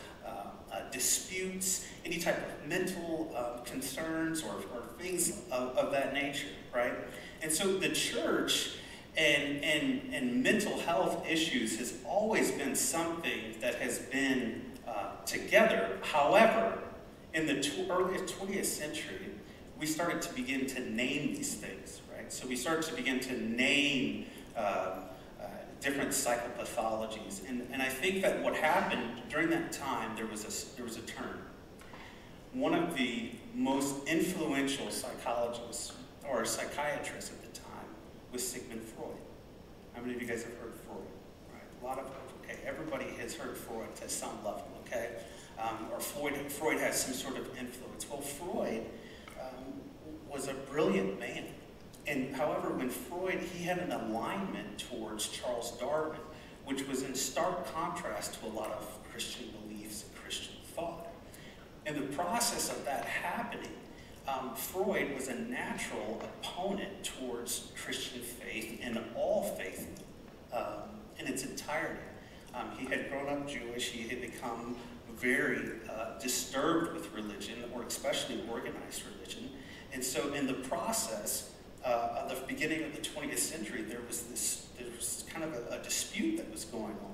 disputes, any type of mental concerns or things of that nature, right? And so the church and mental health issues has always been something that has been together. However, in the early 20th century, we started to begin to name these things, right? So we started to begin to name different psychopathologies. And I think that what happened during that time, there was a turn. One of the most influential psychologists or psychiatrists at the time was Sigmund Freud. How many of you guys have heard of Freud? Right? A lot of, okay, everybody has heard Freud to some level, okay? Or Freud has some sort of influence. Well, Freud was a brilliant man. And however, when Freud, he had an alignment towards Charles Darwin, which was in stark contrast to a lot of Christian beliefs and Christian thought. In the process of that happening, Freud was a natural opponent towards Christian faith and all faith in its entirety. He had grown up Jewish. He had become very disturbed with religion, or especially organized religion. And so in the process of the beginning of the 20th century, there was kind of a dispute that was going on.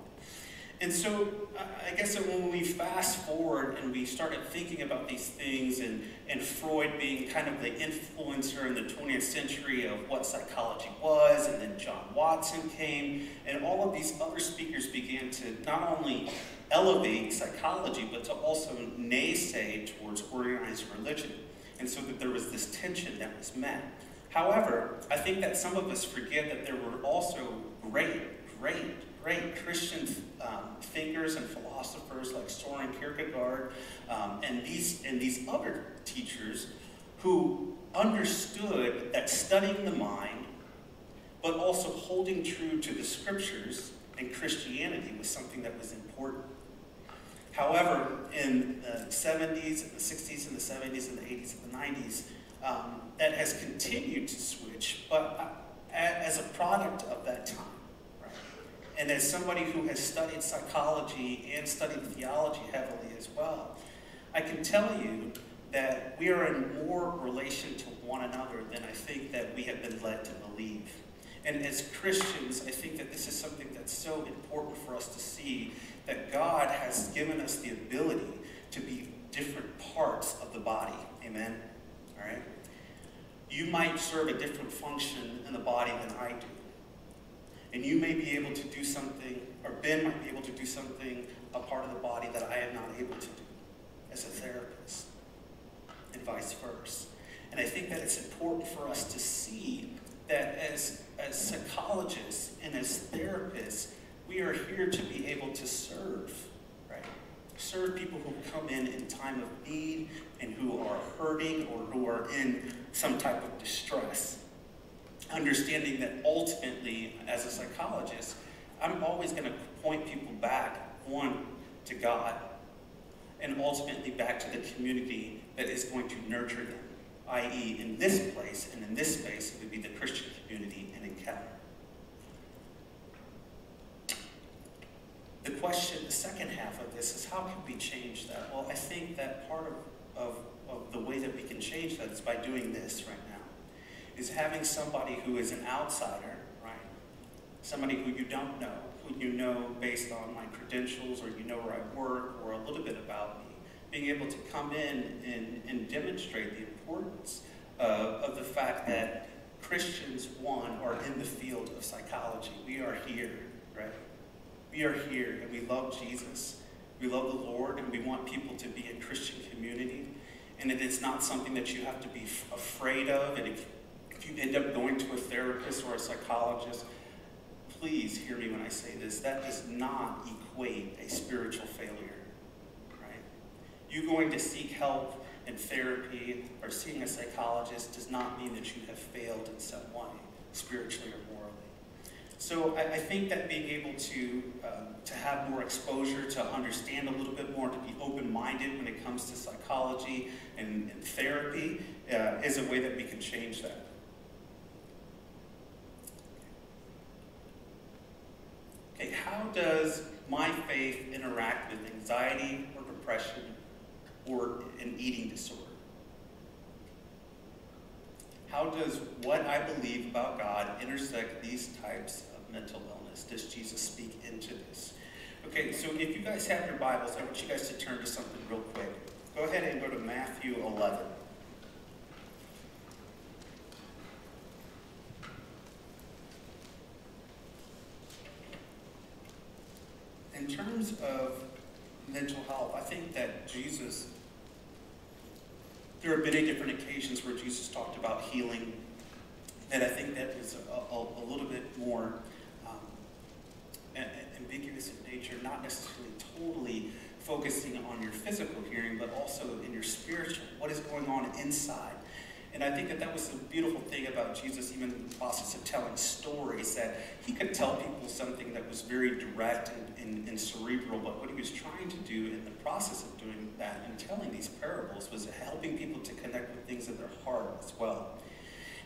And so I guess that when we fast forward and we started thinking about these things, and Freud being kind of the influencer in the 20th century of what psychology was, and then John Watson came, and all of these other speakers began to not only elevate psychology, but to also naysay towards organized religion. And so that there was this tension that was met. However, I think that some of us forget that there were also great Christian thinkers and philosophers like Soren Kierkegaard and these other teachers who understood that studying the mind, but also holding true to the scriptures and Christianity was something that was important. However, in the 70s, and the 60s, and the 70s, and the 80s, and the 90s, that has continued to switch, but as a product of that time. Right? And as somebody who has studied psychology and studied theology heavily as well, I can tell you that we are in more relation to one another than I think that we have been led to believe. And as Christians, I think that this is something that's so important for us to see, that God has given us the ability to be different parts of the body. Amen? All right? You might serve a different function in the body than I do. And you may be able to do something, or Ben might be able to do something, a part of the body that I am not able to do as a therapist, and vice versa. And I think that it's important for us to see that as psychologists and as therapists, we are here to be able to serve, right? Serve people who come in time of need and who are hurting or who are in some type of distress. Understanding that ultimately, as a psychologist, I'm always going to point people back, one, to God, and ultimately back to the community that is going to nurture them, i.e. in this place and in this space, it would be the Christian community and Encounter. The question, the second half of this is, how can we change that? Well, I think that part of the way that we can change that is by doing this right now. Is having somebody who is an outsider, right? Somebody who you don't know, who you know based on my credentials, or you know where I work, or a little bit about me, being able to come in and demonstrate the importance of the fact that Christians, one, are in the field of psychology. We are here, right? We are here, and we love Jesus. We love the Lord, and we want people to be in Christian community. And it is not something that you have to be afraid of. And if you end up going to a therapist or a psychologist, please hear me when I say this. That does not equate a spiritual failure, right? You going to seek help in therapy or seeing a psychologist does not mean that you have failed in some way, spiritually or morally. So I think that being able to have more exposure, to understand a little bit more, to be open-minded when it comes to psychology and therapy is a way that we can change that. Okay, how does my faith interact with anxiety or depression or an eating disorder? How does what I believe about God intersect these types of mental illness? Does Jesus speak into this? Okay, so if you guys have your Bibles, I want you guys to turn to something real quick. Go ahead and go to Matthew 11. In terms of mental health, I think that Jesus, there have been different occasions where Jesus talked about healing, and I think that was a little bit more ambiguous in nature, not necessarily totally focusing on your physical hearing, but also in your spiritual, what is going on inside. And I think that that was the beautiful thing about Jesus, even in the process of telling stories, that he could tell people something that was very direct and cerebral, but what he was trying to do in the process of doing that and telling these parables was helping people to connect with things in their heart as well.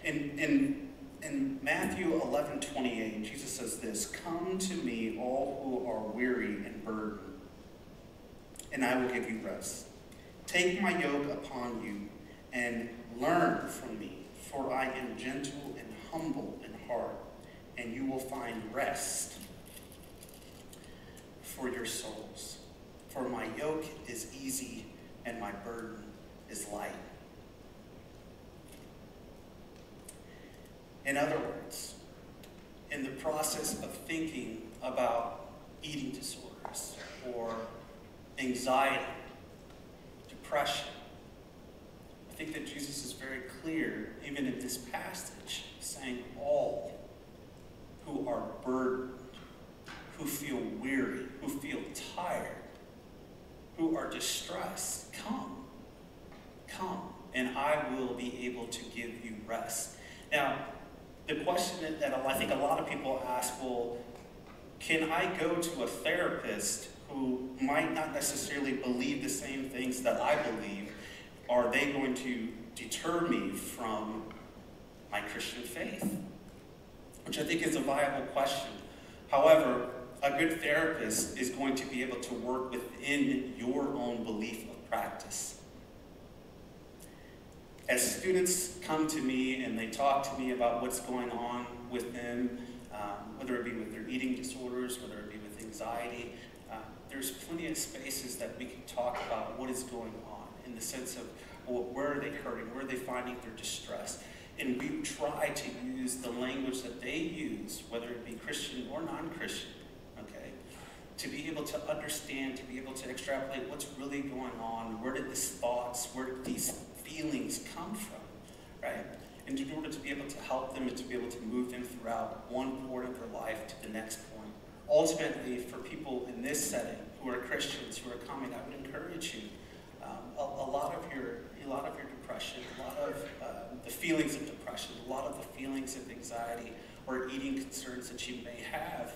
In Matthew 11:28, Jesus says this, "Come to me, all who are weary and burdened, and I will give you rest. Take my yoke upon you and learn from me, for I am gentle and humble in heart, and you will find rest for your souls. For my yoke is easy and my burden is light." In other words, in the process of thinking about eating disorders or anxiety, depression, I think that Jesus is very clear, even in this passage, saying all who are burdened, who feel weary, who feel tired, who are distressed, come, and I will be able to give you rest. Now, the question that I think a lot of people ask, well, can I go to a therapist who might not necessarily believe the same things that I believe? Are they going to deter me from my Christian faith? Which I think is a viable question. However, a good therapist is going to be able to work within your own belief of practice. As students come to me and they talk to me about what's going on with them, whether it be with their eating disorders, whether it be with anxiety, there's plenty of spaces that we can talk about what is going on in the sense of, well, where are they hurting, where are they finding their distress. And we try to use the language that they use, whether it be Christian or non-Christian, okay, to be able to understand, to be able to extrapolate what's really going on, where did these thoughts, where did these feelings come from, right? And in order to be able to help them and to be able to move them throughout one part of their life to the next point. Ultimately, for people in this setting who are Christians, who are coming, I would encourage you, a lot of your depression, a lot of the feelings of depression, a lot of the feelings of anxiety or eating concerns that you may have,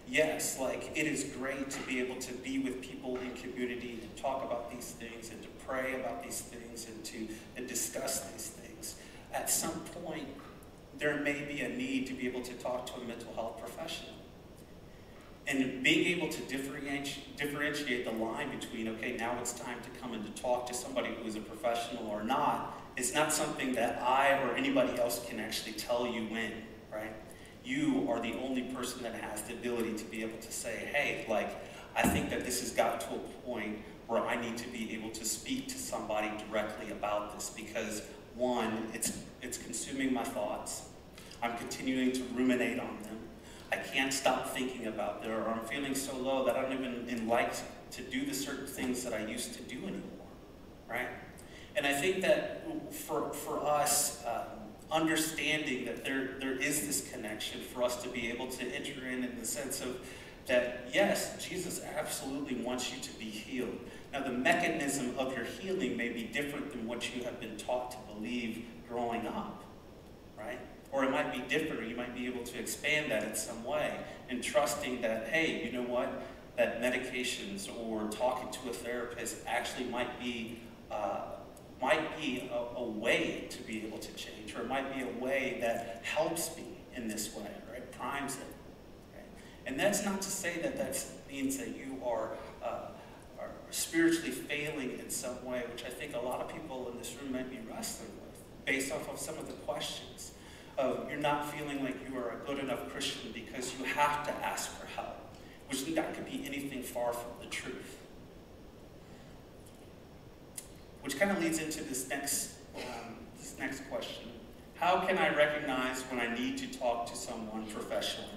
yes, like it is great to be able to be with people in community, to talk about these things and to pray about these things and discuss these things. At some point, there may be a need to be able to talk to a mental health professional. And being able to differentiate the line between, okay, now it's time to come and to talk to somebody who is a professional or not, is not something that I or anybody else can actually tell you when, right? You are the only person that has the ability to be able to say, hey, like, I think that this has got to a point where I need to be able to speak to somebody directly about this because, one, it's consuming my thoughts. I'm continuing to ruminate on them. I can't stop thinking about them, or I'm feeling so low that I don't even like to do the certain things that I used to do anymore, right? And I think that for us, understanding that there is this connection for us to be able to enter in the sense of that, yes, Jesus absolutely wants you to be healed. Now, the mechanism of your healing may be different than what you have been taught to believe growing up, right? Or it might be different, or you might be able to expand that in some way, and trusting that, hey, you know what, that medications or talking to a therapist actually might be a way to be able to change, or it might be a way that helps me in this way, right? Primes it. Right? And that's not to say that that means that you are spiritually failing in some way, which I think a lot of people in this room might be wrestling with, based off of some of the questions of you're not feeling like you are a good enough Christian because you have to ask for help, which that could be anything far from the truth. Which kind of leads into this next question. How can I recognize when I need to talk to someone professionally?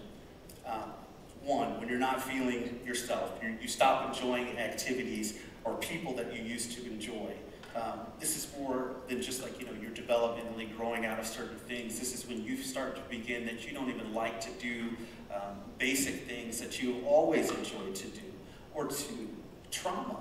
One, when you're not feeling yourself, you stop enjoying activities or people that you used to enjoy. This is more than just like, you're developmentally growing out of certain things. This is when you start to begin that you don't even like to do basic things that you always enjoyed to do, or to trauma.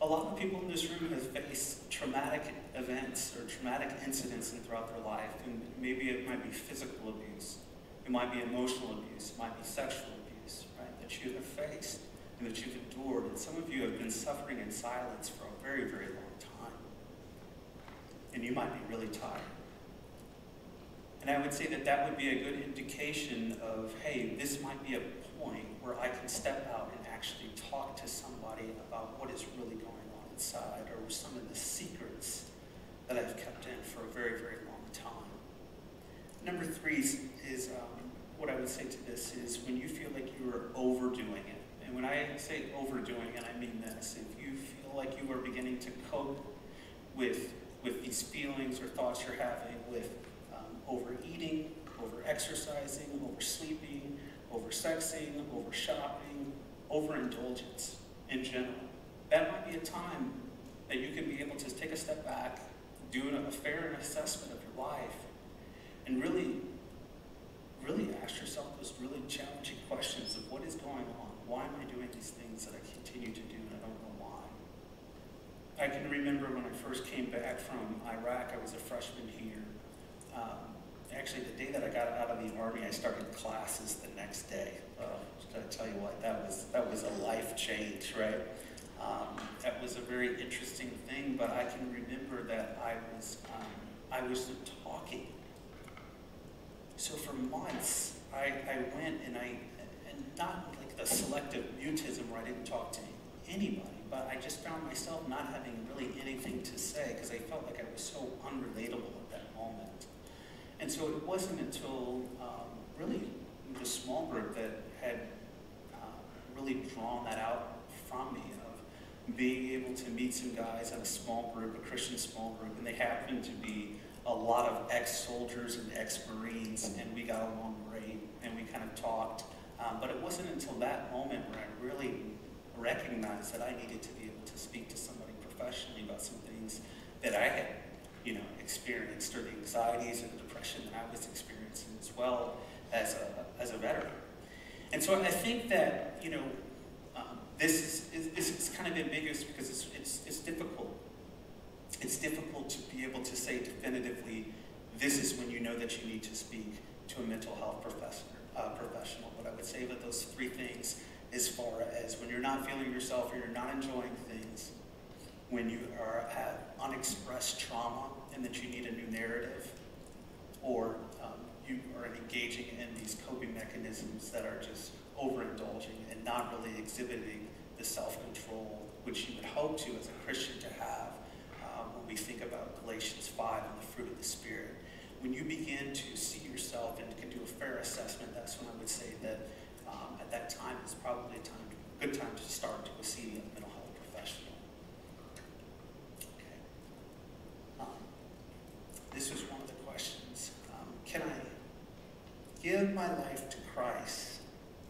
A lot of people in this room have faced traumatic events or traumatic incidents throughout their life, and maybe it might be physical abuse, it might be emotional abuse, it might be sexual abuse, right, that you have faced and that you've endured. And some of you have been suffering in silence for a very, very long time. And you might be really tired. And I would say that that would be a good indication of, hey, this might be a point where I can step out and actually talk to somebody about what is really going on inside, or some of the secrets that I've kept in for a very, very long time. Number three is what I would say to this is when you feel like you are overdoing it. And when I say overdoing it, I mean this. If you feel like you are beginning to cope with these feelings or thoughts you're having with overeating, over-exercising, over-sleeping, over-sexing, over-shopping, overindulgence in general, that might be a time that you can be able to take a step back, do a fair assessment of your life, and really ask yourself those really challenging questions of what is going on? Why am I doing these things that I continue to do and I don't know why? I can remember when I first came back from Iraq, I was a freshman here. Actually, the day that I got out of the Army, I started classes the next day. I tell you what, that was a life change, right? That was a very interesting thing, but I can remember that I was talking. So for months, I went and not like the selective mutism where I didn't talk to anybody, but I just found myself not having really anything to say because I felt like I was so unrelatable at that moment. And so it wasn't until really the small group that had really drawn that out from me, of being able to meet some guys in a small group, a Christian small group, and they happened to be a lot of ex-soldiers and ex-Marines, and we got along great, and we kind of talked. But it wasn't until that moment where I really recognized that I needed to be able to speak to somebody professionally about some things that I had, experienced, or the anxieties and the depression that I was experiencing as well as a veteran. And so I think that, this is kind of ambiguous because it's difficult. It's difficult to be able to say definitively, this is when you know that you need to speak to a mental health professional. But I would say that those three things, as far as when you're not feeling yourself or you're not enjoying things, when you have unexpressed trauma and that you need a new narrative, or you are engaging in these coping mechanisms that are just overindulging and not really exhibiting the self-control which you would hope to as a Christian to have when we think about Galatians 5 and the fruit of the Spirit. When you begin to see yourself and can do a fair assessment, that's when I would say that at that time is probably a good time to start to see a mental health professional. Okay. This was one of the questions. Can I give my life to Christ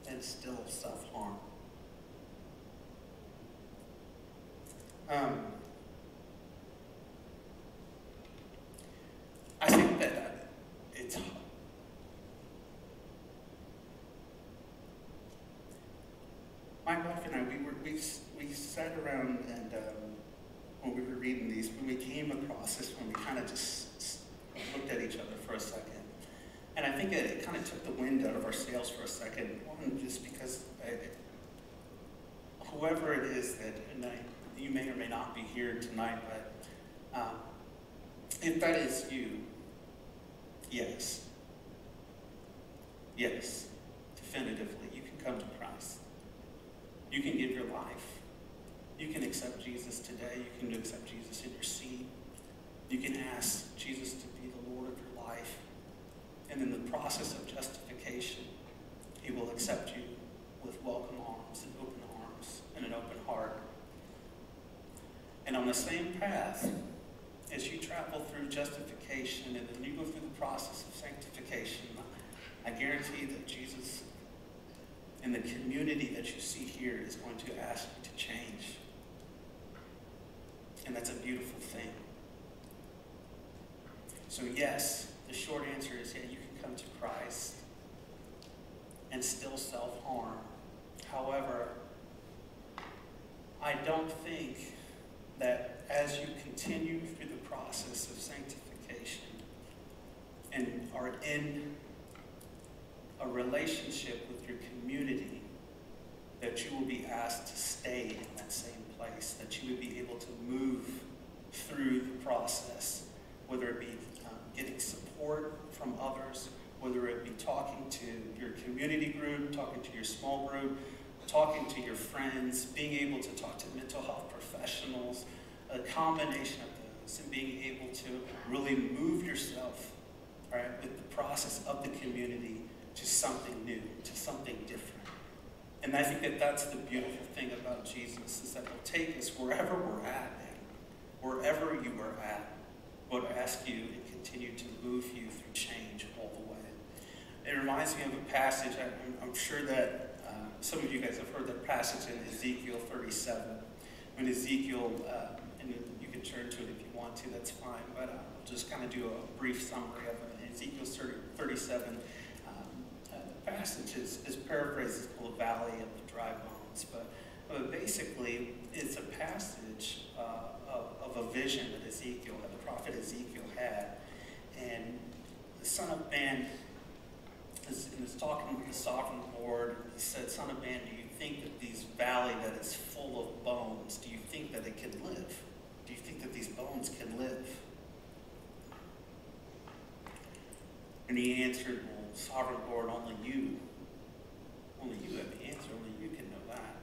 and still self-harm? I think that it's my wife and I, we sat around and when we were reading these, when we came across this one, we kind of just looked at each other for a second. And I think it kind of took the wind out of our sails for a second. One, just because whoever it is that, you may or may not be here tonight, but if that is you, yes. Yes, definitively, you can come to Christ. You can give your life. You can accept Jesus today. You can accept Jesus in your seat. You can ask Jesus to be the Lord of your life. And in the process of justification, he will accept you with welcome arms and open arms and an open heart. And on the same path, as you travel through justification and then you go through the process of sanctification, I guarantee that Jesus and the community that you see here is going to ask you to change. And that's a beautiful thing. So yes, the short answer is, yeah, you can come to Christ and still self-harm. However, I don't think that as you continue through the process of sanctification and are in a relationship with your community, that you will be asked to stay in that same place, that you would be able to move through the process, whether it be getting support from others, whether it be talking to your community group, talking to your small group, talking to your friends, being able to talk to mental health professionals, a combination of those, and being able to really move yourself, right, with the process of the community to something new, to something different. And I think that that's the beautiful thing about Jesus, is that he'll take us wherever we're at, man. Wherever you are at, will ask you and continue to move you through change all the way. It reminds me of a passage, I'm sure that some of you guys have heard that passage in Ezekiel 37. When Ezekiel, and you can turn to it if you want to, that's fine, but I'll just kind of do a brief summary of it. Ezekiel 37, the passage is paraphrased as called the Valley of the Dry Bones, but basically it's a passage of a vision that Ezekiel, that the prophet Ezekiel had, and the Son of Man is talking with the sovereign Lord. He said, "Son of man, do you think that this valley that is full of bones, do you think that it can live? Do you think that these bones can live?" And he answered, "Well, sovereign Lord, only you have the answer, only you can know that."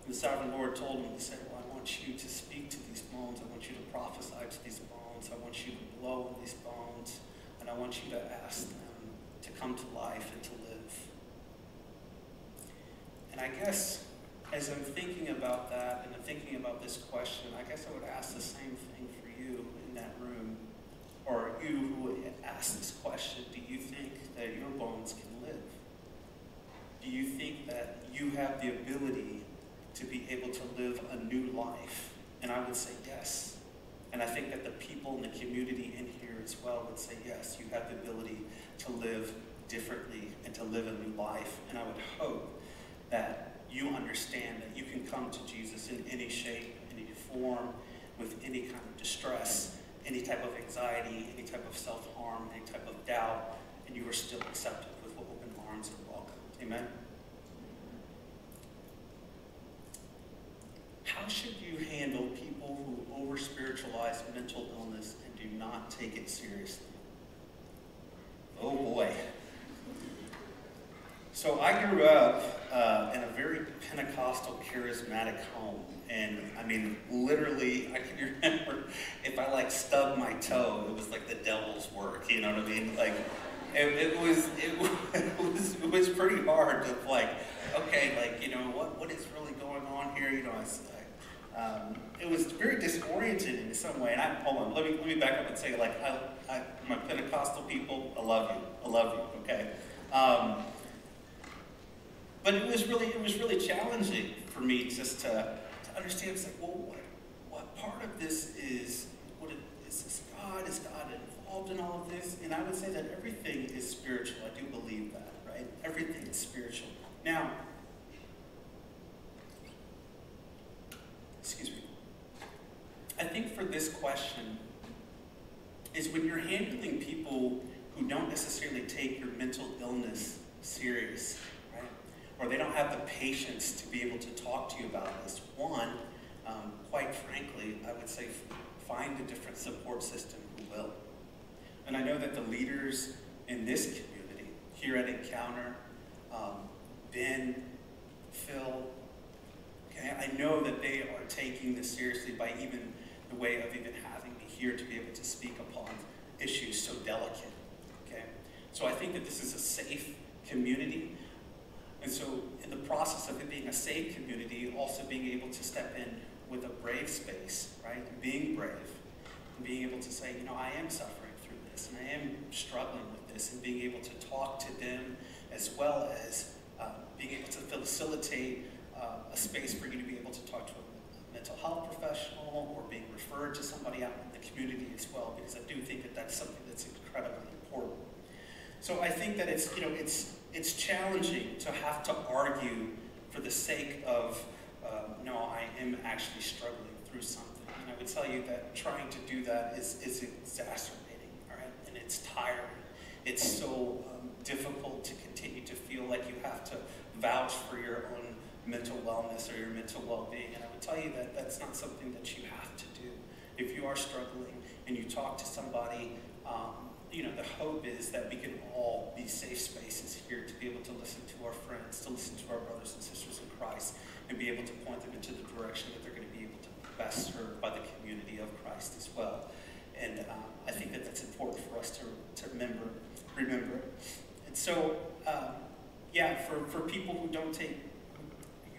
And the sovereign Lord told him, he said, "Well, I want you to speak to these bones. I want you to prophesy to these bones. I want you to blow on these bones. And I want you to ask them to come to life and to live." And I guess as I'm thinking about that and I'm thinking about this question, I guess I would ask the same thing for you in that room, or you who would ask this question. Do you think that your bones can live? Do you think that you have the ability to be able to live a new life? And I would say yes. And I think that the people in the community in here as well would say yes, you have the ability to live differently and to live a new life. And I would hope that you understand that you can come to Jesus in any shape, any form, with any kind of distress, any type of anxiety, any type of self-harm, any type of doubt, and you are still accepted with open arms and welcome. Amen? How should you handle people who over-spiritualize mental illness and do not take it seriously? Oh boy. So I grew up in a very Pentecostal, charismatic home. And I mean, literally, I can remember if I like stubbed my toe, it was like the devil's work, you know what I mean? Like, it was pretty hard to like, okay, like, you know, what is really going on here? You know, it was very disoriented in some way. And hold on, let me back up and say, like, my Pentecostal people, I love you, okay? But it was really challenging for me just to understand. It's like, well, what part of this is this God? Is God involved in all of this? And I would say that everything is spiritual. I do believe that, right? Everything is spiritual. Now, excuse me. I think for this question is when you're handling people who don't necessarily take your mental illness serious, right? Or they don't have the patience to be able to talk to you about this. One, quite frankly, I would say find a different support system who will. And I know that the leaders in this community, here at Encounter, Ben, Phil, okay, I know that they are taking this seriously by even the way of even having me here to be able to speak upon issues so delicate, okay? So I think that this is a safe community. And so in the process of it being a safe community, also being able to step in with a brave space, right? And being brave, and being able to say, you know, I am suffering through this, and I am struggling with this, and being able to talk to them, as well as being able to facilitate a space for you to be able to talk to a mental health professional, or being referred to somebody out in the community as well, because I do think that that's something that's incredibly important. So I think that it's, you know, it's challenging to have to argue for the sake of, no, I am actually struggling through something. And I would tell you that trying to do that is exacerbating, all right? And it's tiring. It's so difficult to continue to feel like you have to vouch for your own mental wellness or your mental well-being. And I would tell you that that's not something that you have to do. If you are struggling and you talk to somebody, you know, the hope is that we can all be safe spaces here to be able to listen to our friends, to listen to our brothers and sisters in Christ, and be able to point them into the direction that they're going to be able to best served by the community of Christ as well. And I think that that's important for us to remember. And so, yeah, for people who don't take,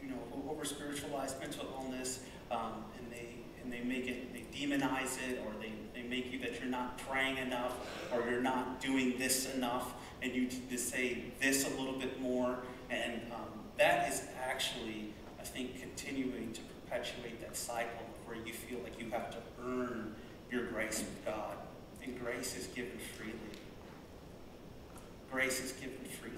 you know, who over-spiritualize mental illness, and they make it, they demonize it, or they make you that you're not praying enough, or you're not doing this enough, and you need to say this a little bit more, and that is actually, I think, continuing to perpetuate that cycle of where you feel like you have to earn your grace with God, and grace is given freely. Grace is given freely.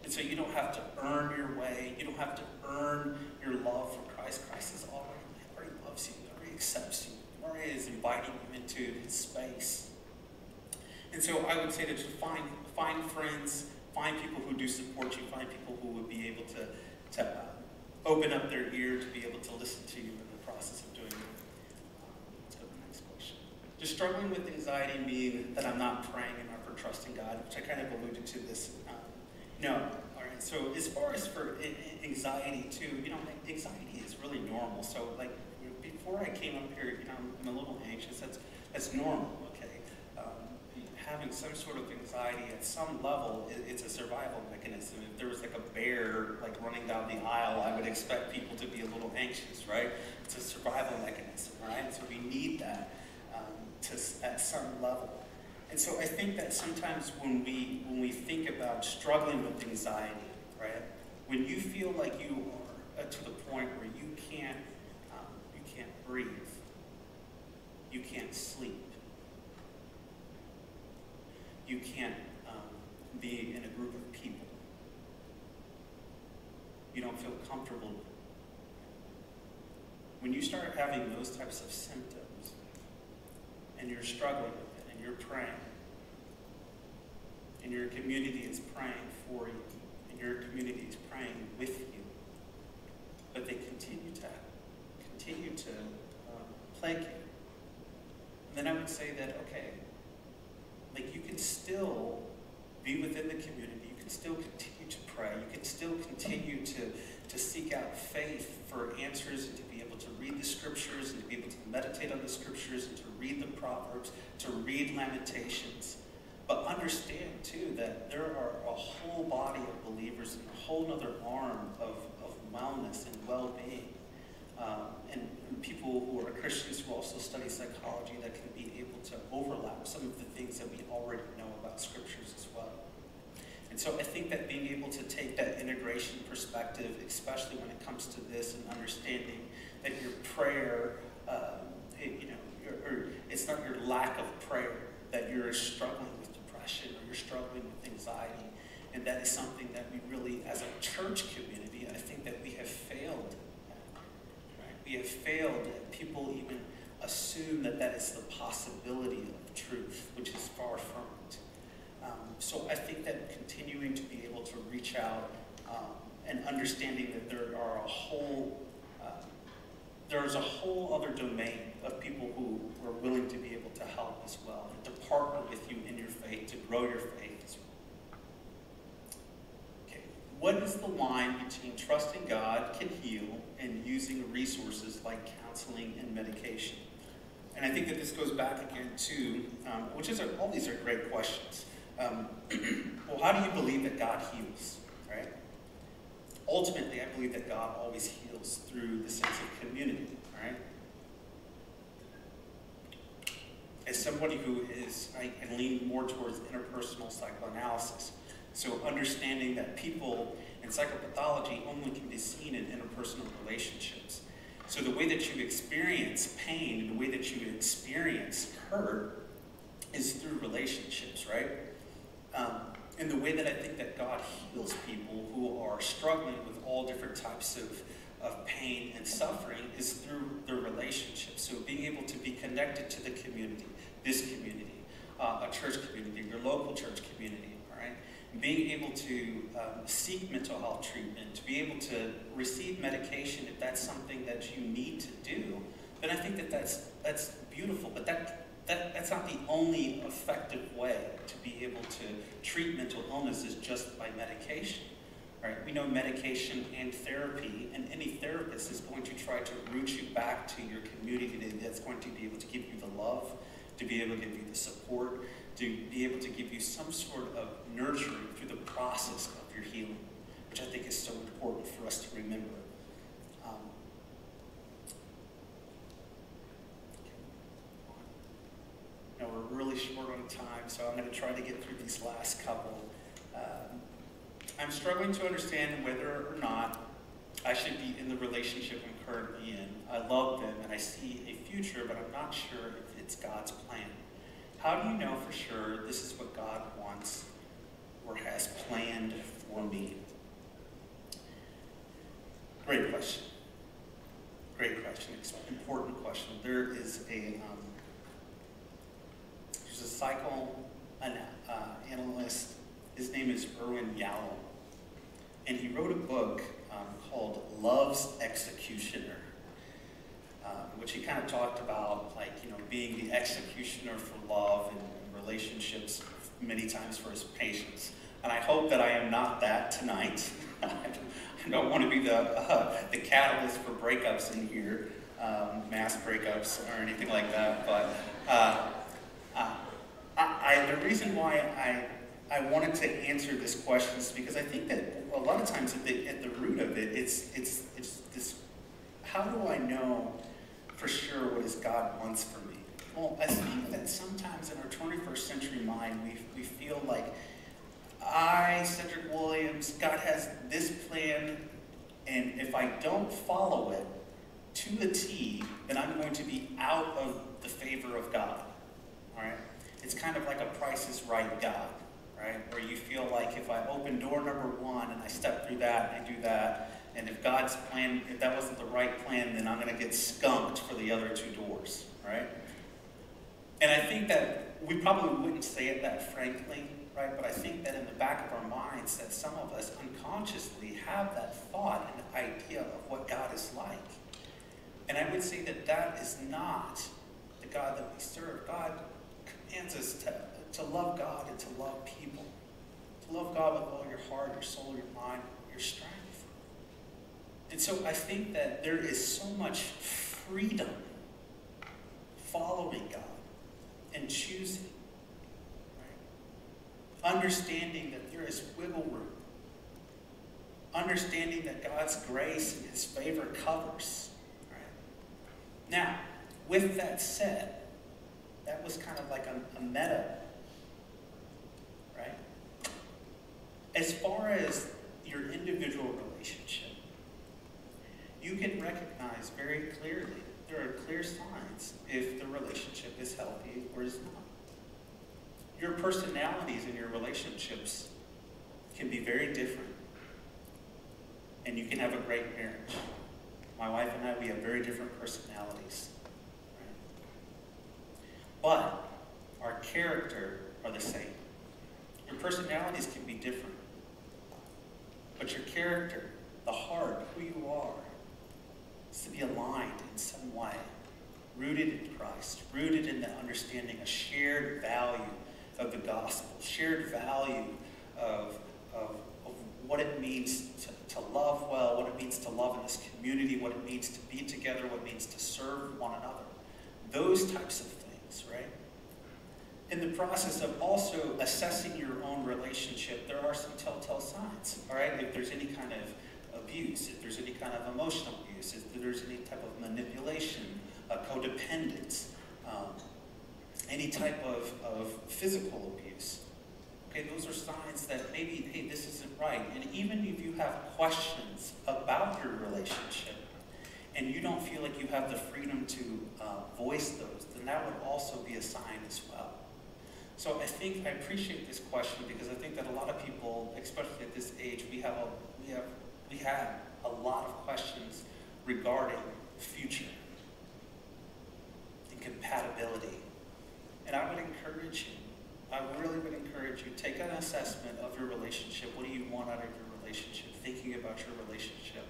And so you don't have to earn your way, you don't have to earn your love for Christ. Christ already loves you, already accepts you, already is inviting you into his space. And so I would say that you find friends, find people who do support you, find people who would be able to open up their ear to be able to listen to you in the process of doing it. Let's go to the next question. Does struggling with anxiety mean that I'm not praying enough or trusting God, which I kind of alluded to this. No. All right. So as far as for anxiety too, you know, anxiety is really normal. So like before I came up here, you know, I'm a little anxious. That's normal. Okay. Having some sort of anxiety at some level, it's a survival mechanism. If there was like a bear like running down the aisle, I would expect people to be a little anxious, right? It's a survival mechanism, right? So we need that at some level. And so I think that sometimes when we think about struggling with anxiety, right, when you feel like you are to the point where you can't breathe, you can't sleep, you can't be in a group of people, you don't feel comfortable. When you start having those types of symptoms, and you're struggling with it, and you're praying, and your community is praying for you, and your community is praying with you, but they continue to plague you. And then I would say that, okay, like you can still be within the community, you can still continue to pray. You can still continue to seek out faith for answers and to be able to read the scriptures and to be able to meditate on the scriptures and to read the Proverbs, to read Lamentations. But understand, too, that there are a whole body of believers and a whole other arm of wellness and well-being. And people who are Christians who also study psychology that can be able to overlap some of the things that we already know about scriptures as well. And so I think that being able to take that integration perspective, especially when it comes to this and understanding that your prayer, it's not your lack of prayer, that you're struggling with depression or you're struggling with anxiety. And that is something that we really, as a church community, I think that we have failed at. Right? We have failed at people even assume that that is the possibility of truth, which is far from it. So I think that continuing to be able to reach out and understanding that there are there's a whole other domain of people who are willing to be able to help as well, and to partner with you in your faith, to grow your faith as well. Okay, what is the line between trusting God can heal and using resources like counseling and medication? And I think that this goes back again to, all these are great questions. Well, how do you believe that God heals, right? Ultimately, I believe that God always heals through the sense of community, right? As somebody who I lean more towards interpersonal psychoanalysis. So understanding that people in psychopathology only can be seen in interpersonal relationships. So the way that you experience pain and the way that you experience hurt is through relationships, right? And the way that I think that God heals people who are struggling with all different types of pain and suffering is through their relationships. So being able to be connected to the community, this community, a church community, your local church community, all right? Being able to seek mental health treatment, to be able to receive medication if that's something that you need to do, then I think that that's beautiful. But that's not the only effective way to be able to treat mental illness is just by medication. Right? We know medication and therapy, and any therapist is going to try to root you back to your community that's going to be able to give you the love, to be able to give you the support, to be able to give you some sort of nurturing through the process of your healing, which I think is so important for us to remember. Now we're really short on time, so I'm going to try to get through these last couple. I'm struggling to understand whether or not I should be in the relationship I'm currently in. I love them and I see a future, but I'm not sure if it's God's plan. How do you know for sure this is what God wants or has planned for me? Great question. Great question. It's an important question. There's a psychoanalyst. His name is Irwin Yalom. And he wrote a book called Love's Executioner, which he kind of talked about, being the executioner for love and relationships many times for his patients. And I hope that I am not that tonight. I don't want to be the catalyst for breakups in here, mass breakups or anything like that. But the reason why I wanted to answer this question is because I think that a lot of times at the root of it, it's this: how do I know for sure what is God wants for me? Well, I think that sometimes in our 21st century mind, we feel like Cedric Williams, God has this plan, and if I don't follow it to the T, then I'm going to be out of the favor of God. All right? It's kind of like a Price is Right God. Right? Where you feel like if I open door number 1 and I step through that and I do that, and if God's plan, if that wasn't the right plan, then I'm going to get skunked for the other 2 doors, right? And I think that we probably wouldn't say it that frankly, right? But I think that in the back of our minds that some of us unconsciously have that thought and idea of what God is like. And I would say that that is not the God that we serve. God commands us to love God and to love people. To love God with all your heart, your soul, your mind, your strength. And so I think that there is so much freedom following God and choosing, right? Understanding that there is wiggle room. Understanding that God's grace and his favor covers. Right? Now, with that said, that was kind of like a meta, right? As far as your individual relationship, you can recognize very clearly, there are clear signs if the relationship is healthy or is not. Your personalities in your relationships can be very different. And you can have a great marriage. My wife and I, we have very different personalities. Right? But our character are the same. Your personalities can be different. But your character, the heart, who you are, is to be aligned in some way. Rooted in Christ. Rooted in the understanding, a shared value of the gospel. Shared value of what it means to love well, what it means to love in this community, what it means to be together, what it means to serve one another. Those types of things, right? In the process of also assessing your own relationship, there are some telltale signs, all right? If there's any kind of abuse, if there's any kind of emotional abuse, if there's any type of manipulation, codependence, any type of physical abuse. Okay, those are signs that maybe, hey, this isn't right. And even if you have questions about your relationship and you don't feel like you have the freedom to voice those, then that would also be a sign as well. So I appreciate this question because I think that a lot of people, especially at this age, we have a lot of questions regarding future and compatibility. And I would encourage you, I really would encourage you, take an assessment of your relationship. What do you want out of your relationship? Thinking about your relationship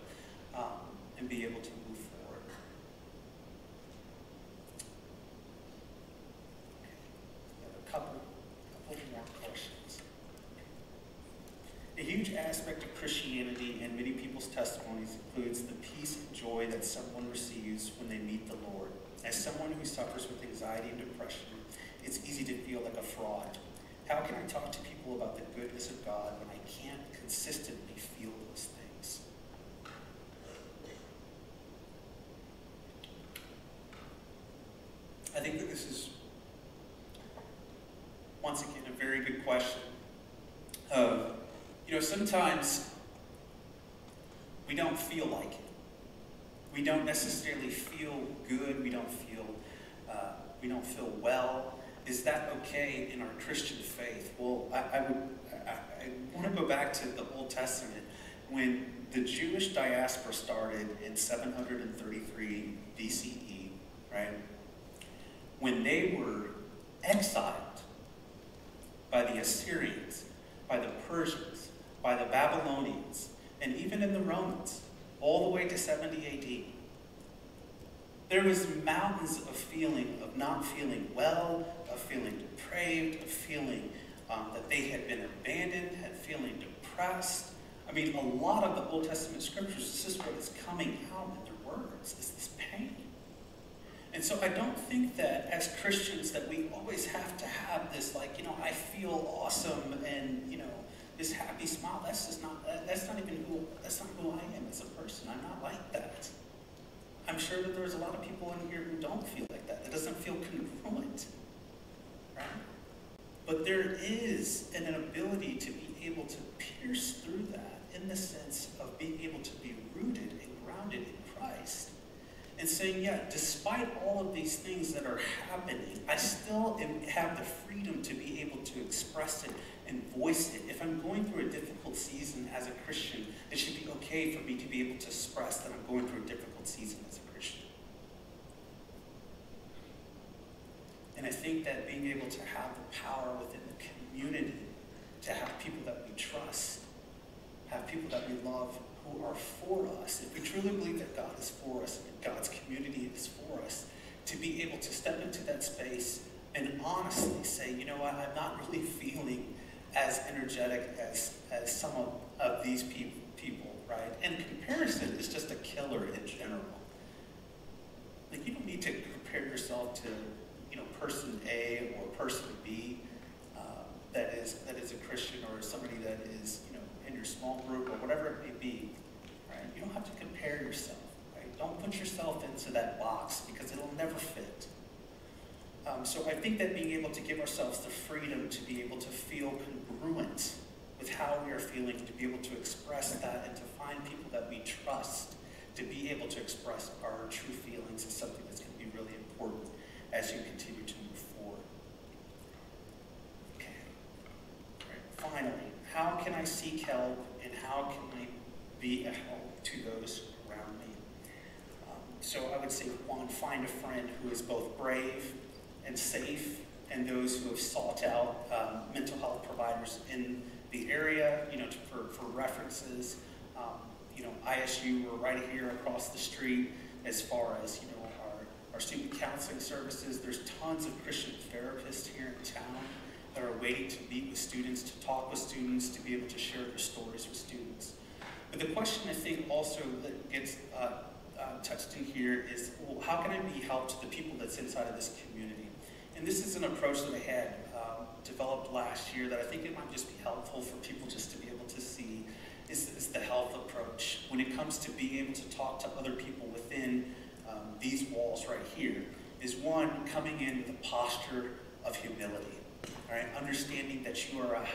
and be able to move forward. A couple more questions. A huge aspect of Christianity and many people's testimonies includes the peace and joy that someone receives when they meet the Lord. As someone who suffers with anxiety and depression, it's easy to feel like a fraud. How can I talk to people about the goodness of God when I can't consistently feel those things? I think that this is, once again, a very good question. Sometimes we don't feel like it. We don't necessarily feel good. We don't feel well. Is that okay in our Christian faith? Well, I want to go back to the Old Testament. When the Jewish diaspora started in 733 BCE, right? When they were exiled by the Assyrians, by the Persians, by the Babylonians, and even in the Romans, all the way to 70 AD, there was mountains of feeling, of not feeling well, of feeling depraved, of feeling that they had been abandoned, feeling depressed. I mean, a lot of the Old Testament scriptures, this is what is coming out in their words, is this pain. And so I don't think that as Christians that we always have to have this, I feel awesome and, this happy smile. That's not who I am as a person. I'm not like that. I'm sure that there's a lot of people in here who don't feel like that. That doesn't feel congruent, right? But there is an ability to be able to pierce through that in the sense of being able to be rooted and grounded in Christ and saying, yeah, despite all of these things that are happening, I still have the freedom to be able to express it and voice it. If I'm going through a difficult season as a Christian, it should be okay for me to be able to express that I'm going through a difficult season as a Christian. And I think that being able to have the power within the community, to have people that we trust, have people that we love who are for us, if we truly believe that God is for us and God's community is for us, to be able to step into that space and honestly say, you know what, I'm not really feeling as energetic as some of these people, right? And comparison is just a killer in general. Like, you don't need to compare yourself to, person A or person B that is a Christian, or somebody that is, in your small group, or whatever it may be, right? You don't have to compare yourself, right? Don't put yourself into that box, because it'll never fit. So I think that being able to give ourselves the freedom to be able to feel congruent with how we are feeling, to be able to express that, and to find people that we trust to be able to express our true feelings is something that's going to be really important as you continue to move forward. Okay. All right. Finally, how can I seek help, and how can I be a help to those around me? So I would say, one, find a friend who is both brave and safe, and those who have sought out mental health providers in the area, for references. ISU, we're right here across the street. As far as our student counseling services, there's tons of Christian therapists here in town that are waiting to meet with students, to talk with students, to be able to share their stories with students. But the question, I think, also that gets touched in here is, well, how can I be help to the people that's inside of this community? And this is an approach that I had developed last year that I think it might just be helpful for people just to be able to see is the health approach. When it comes to being able to talk to other people within these walls right here, is one, coming in with a posture of humility, all right? Understanding that you are a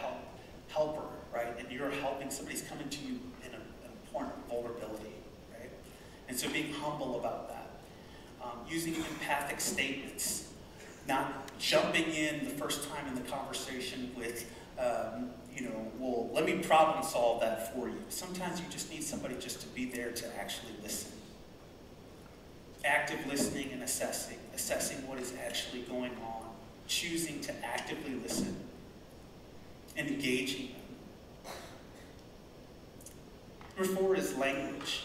helper, right? And you're helping, somebody's coming to you in an important vulnerability, right? And so being humble about that. Using empathic statements, not jumping in the first time in the conversation with, well, let me problem solve that for you. Sometimes you just need somebody just to be there to actually listen. Active listening and assessing what is actually going on, choosing to actively listen, and engaging them. Number 4 is language.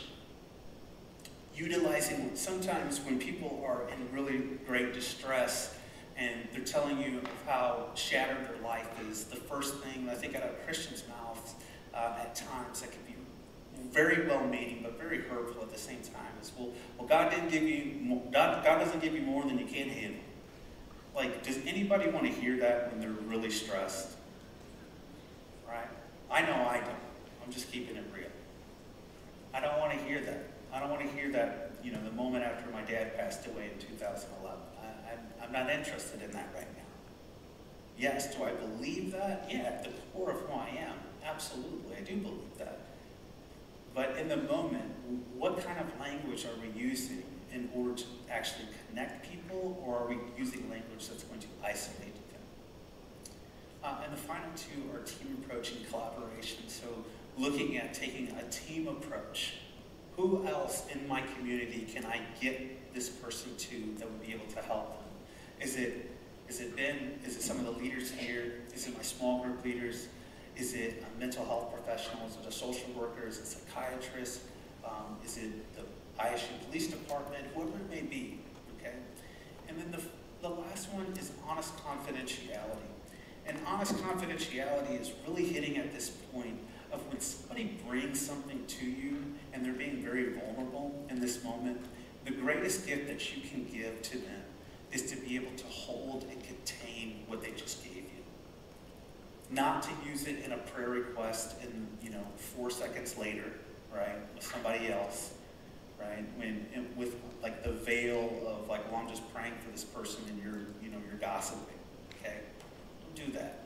Utilizing, sometimes when people are in really great distress and they're telling you of how shattered their life is, the first thing I think out of a Christian's mouth at times that can be very well-meaning but very hurtful at the same time is, well, God didn't give you, God doesn't give you more than you can handle. Like, does anybody want to hear that when they're really stressed? Right? I know I don't. I'm just keeping it real. I don't want to hear that. I don't want to hear that, the moment after my dad passed away in 2011. I'm not interested in that right now. Yes, do I believe that? Yeah, at the core of who I am, absolutely, I do believe that. But in the moment, what kind of language are we using in order to actually connect people, or are we using language that's going to isolate them? And the final 2 are team approach and collaboration. So looking at taking a team approach. Who else in my community can I get this person to that would be able to help them? Is it Ben? Is it some of the leaders here? Is it my small group leaders? Is it mental health professionals? Is it a social worker? Is it psychiatrists? Is it the ISU Police Department? Whoever it may be, okay? And then the last one is honest confidentiality. And honest confidentiality is really hitting at this point of when somebody brings something to you and they're being very vulnerable in this moment, the greatest gift that you can give to them is to be able to hold and contain what they just gave you. Not to use it in a prayer request and 4 seconds later, right, with somebody else, right? With like the veil of like, well, I'm just praying for this person and you're gossiping, okay? Don't do that.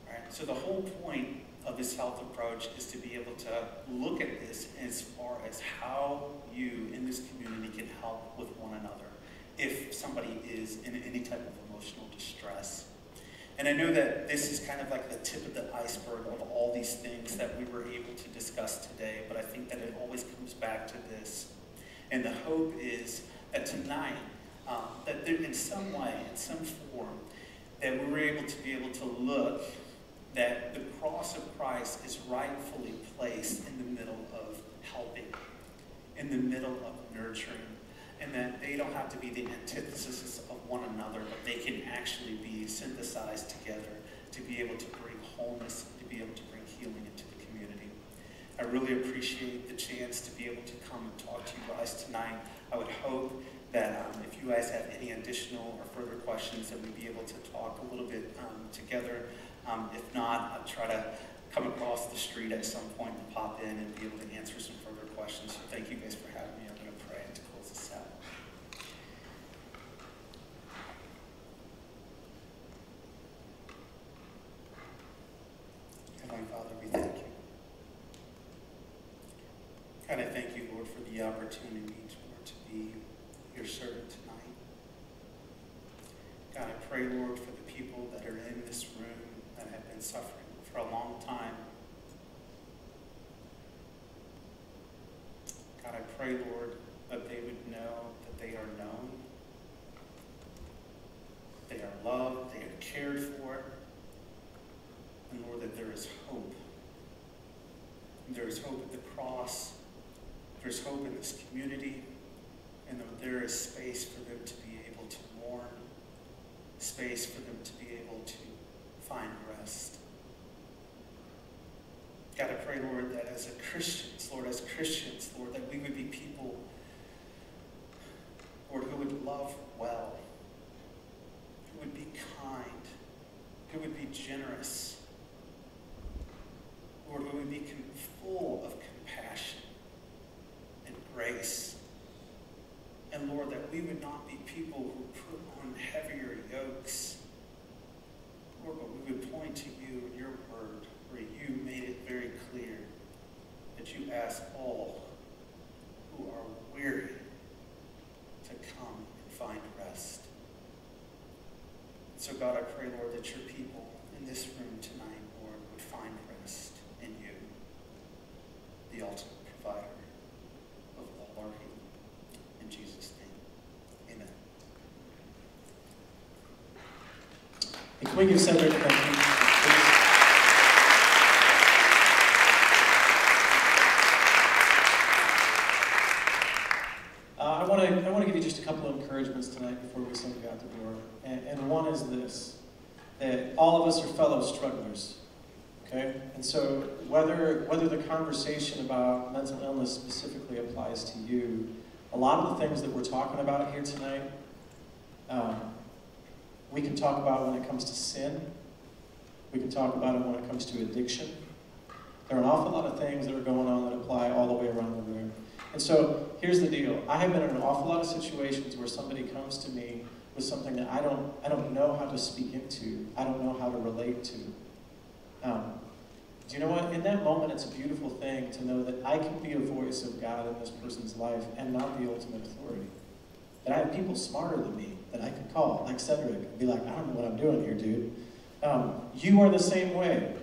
All right. So the whole point of this health approach is to be able to look at this as far as how you in this community can help with one another if somebody is in any type of emotional distress. And I know that this is kind of like the tip of the iceberg of all these things that we were able to discuss today, but I think that it always comes back to this. And the hope is that tonight, that there, in some way, in some form, that we were able to look that the cross of Christ is rightfully placed in the middle of helping, in the middle of nurturing, and that they don't have to be the antithesis of one another, but they can actually be synthesized together to be able to bring wholeness, and to be able to bring healing into the community. I really appreciate the chance to be able to come and talk to you guys tonight. I would hope that if you guys have any additional or further questions, that we'd be able to talk a little bit together. If not, I'll try to come across the street at some point and pop in and be able to answer some further questions. So thank you guys for having me. I'm going to pray to close this out. Heavenly Father, we thank you. God, I thank you, Lord, for the opportunity, Lord, to be your servant tonight. God, I pray, Lord, for the people that are in this room that have been suffering for a long time. God, I pray, Lord, that they would know that they are known, they are loved, they are cared for, and Lord, that there is hope. And there is hope at the cross, there's hope in this community, and that there is space for them to be able to mourn, space for them to be able to find rest. God, I pray, Lord, that as Christians, Lord, that we would be people, Lord, who would love well, who would be kind, who would be generous, Lord, who would be full of compassion and grace. And Lord, that we would not be people who put on heavier yokes, Lord, but we would point to you in your word, where you made it very clear that you ask all who are weary to come and find rest. So God, I pray, Lord, that your people in this room tonight, Lord, would find rest in you, the ultimate provider of all our healing. In Jesus' name, amen. And can we give Cedric a thank you, please? I want to give you just a couple of encouragements tonight before we send you out the door. And one is this, that all of us are fellow strugglers, okay? And so whether the conversation about mental illness specifically applies to you, a lot of the things that we're talking about here tonight, we can talk about when it comes to sin. We can talk about it when it comes to addiction. There are an awful lot of things that are going on that apply all the way around the room. And so here's the deal. I have been in an awful lot of situations where somebody comes to me with something that I don't know how to speak into. I don't know how to relate to. Do you know what? In that moment, it's a beautiful thing to know that I can be a voice of God in this person's life and not the ultimate authority. That I have people smarter than me that I could call, like Cedric, and be like, I don't know what I'm doing here, dude. You are the same way.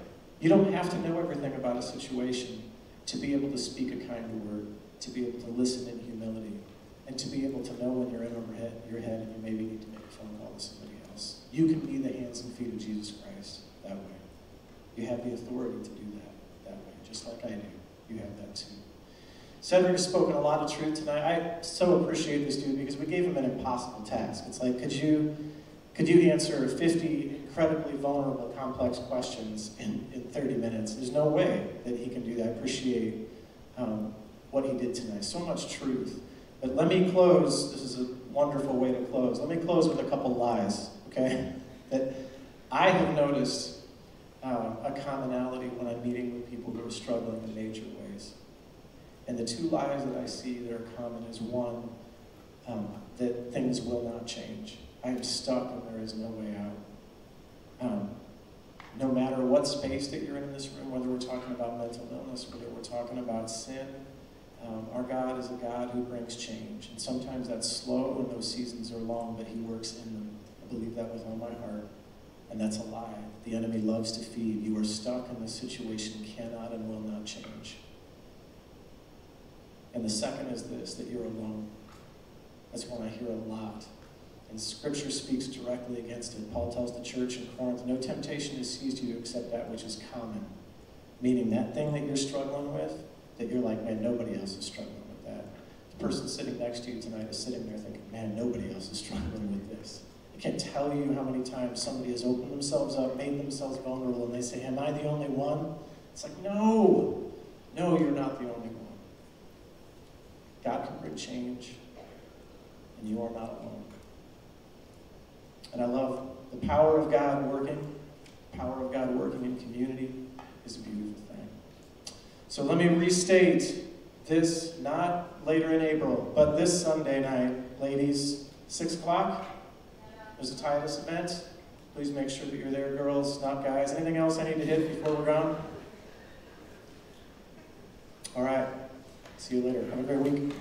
You don't have to know everything about a situation to be able to speak a kind word, to be able to listen in humility, and to be able to know when you're in over your head and you maybe need to make a phone call to somebody else. You can be the hands and feet of Jesus Christ that way. You have the authority to do that way, just like I do. You have that too. Cedric has spoken a lot of truth tonight. I so appreciate this dude because we gave him an impossible task. It's like, could you answer 50 incredibly vulnerable, complex questions in 30 minutes? There's no way that he can do that. I appreciate what he did tonight. So much truth. But let me close. This is a wonderful way to close. Let me close with a couple lies, okay? That I have noticed a commonality when I'm meeting with people who are struggling in major ways. And the two lies that I see that are common is one, that things will not change. I am stuck and there is no way out. No matter what space that you're in this room, whether we're talking about mental illness, whether we're talking about sin, our God is a God who brings change. And sometimes that's slow and those seasons are long, but he works in them. I believe that with all my heart. And that's a lie. The enemy loves to feed. You are stuck and the situation cannot and will not change. And the second is this, that you're alone. That's one I hear a lot. And Scripture speaks directly against it. Paul tells the church in Corinth, no temptation has seized you except that which is common. Meaning that thing that you're struggling with, that you're like, man, nobody else is struggling with that. The person sitting next to you tonight is sitting there thinking, man, nobody else is struggling with this. I can't tell you how many times somebody has opened themselves up, made themselves vulnerable, and they say, am I the only one? It's like, no, you're not the only one. God can bring change, and you are not alone. And I love the power of God working. The power of God working in community is a beautiful thing. So let me restate this, not later in April, but this Sunday night, ladies, 6 o'clock. There's a tireless event. Please make sure that you're there, girls, not guys. Anything else I need to hit before we're gone? All right. See you later. Have a great week.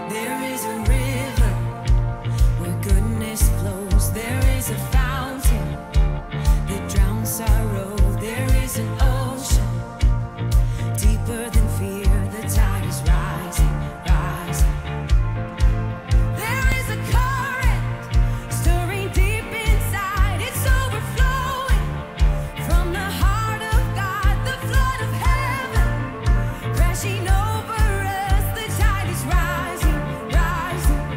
There is a river where goodness flows. There is a fountain that drowns sorrow. There is an ocean deeper than fear. The tide is rising, rising. There is a current stirring deep inside. It's overflowing from the heart of God. The flood of heaven crashing over us. The tide is rising, rising.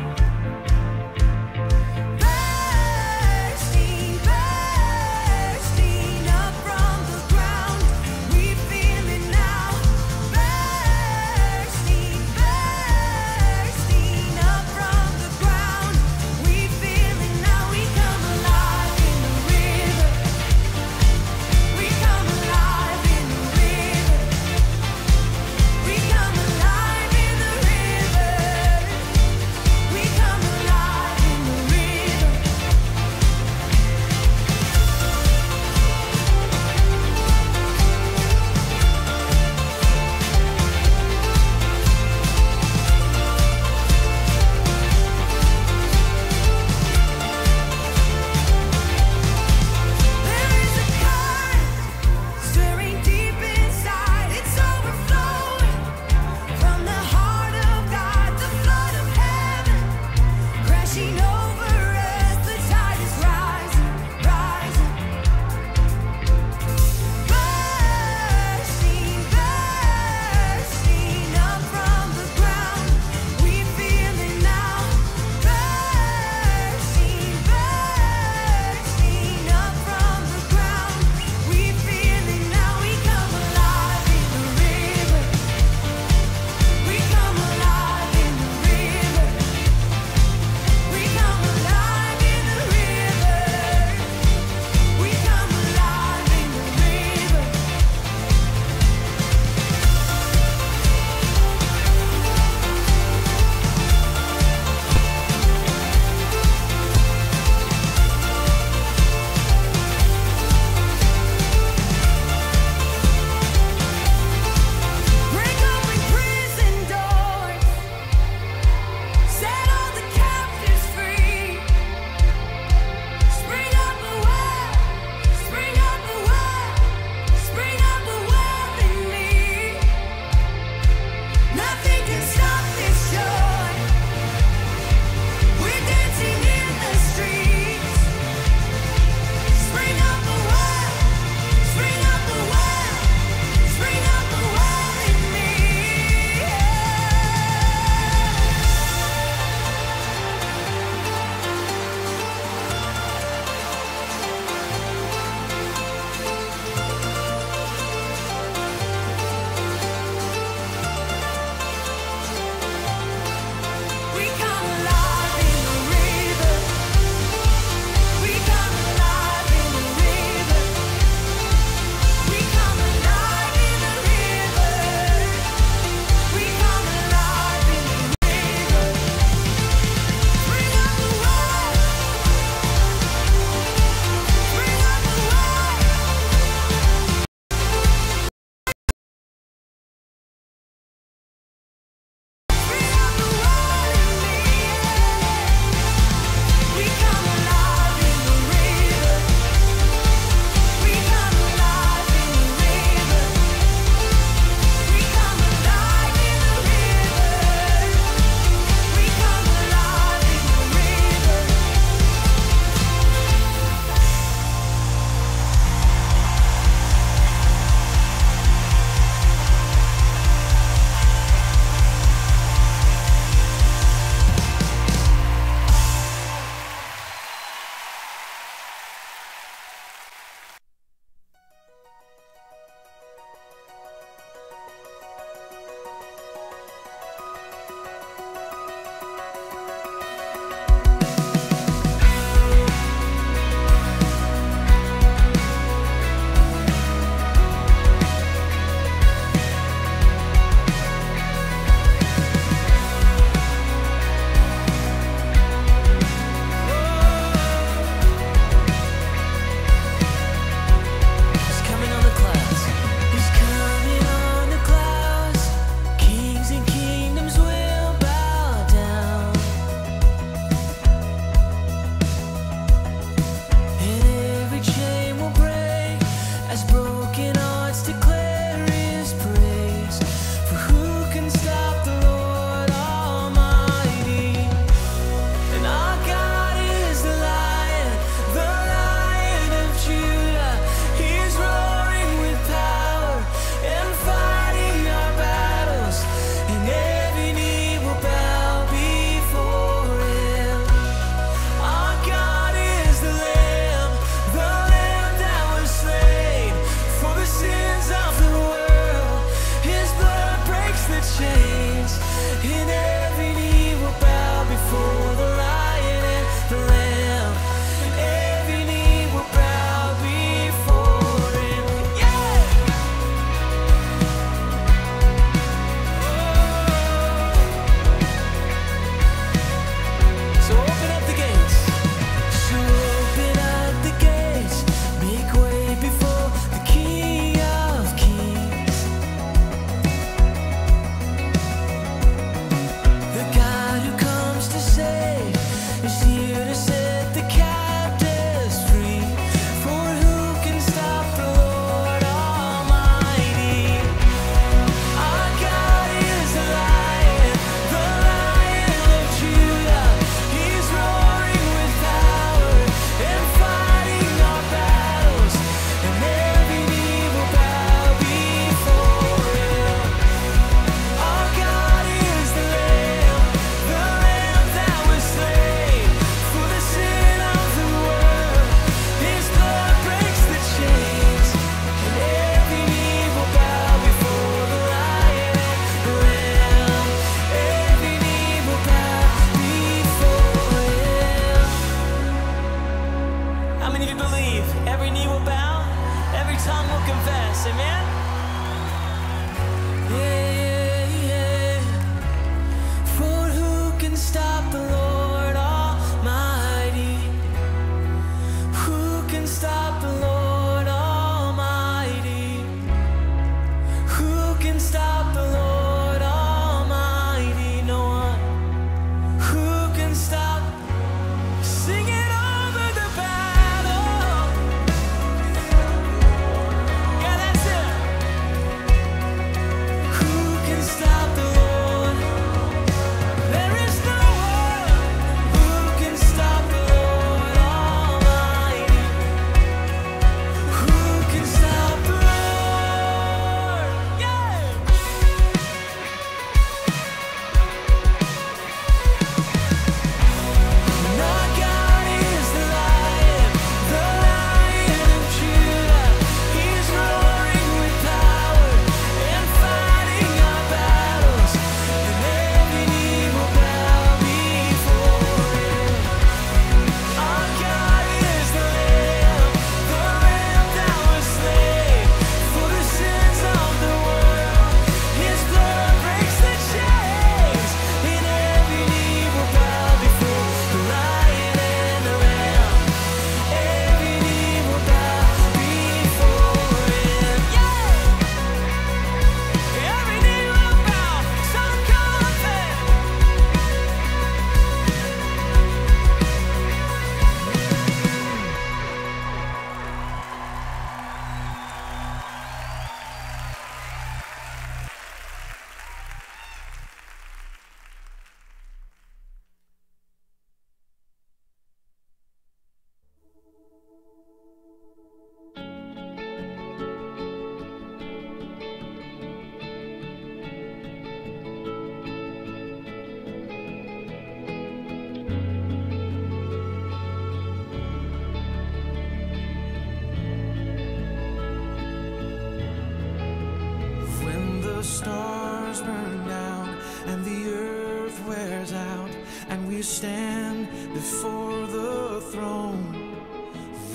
and we stand before the throne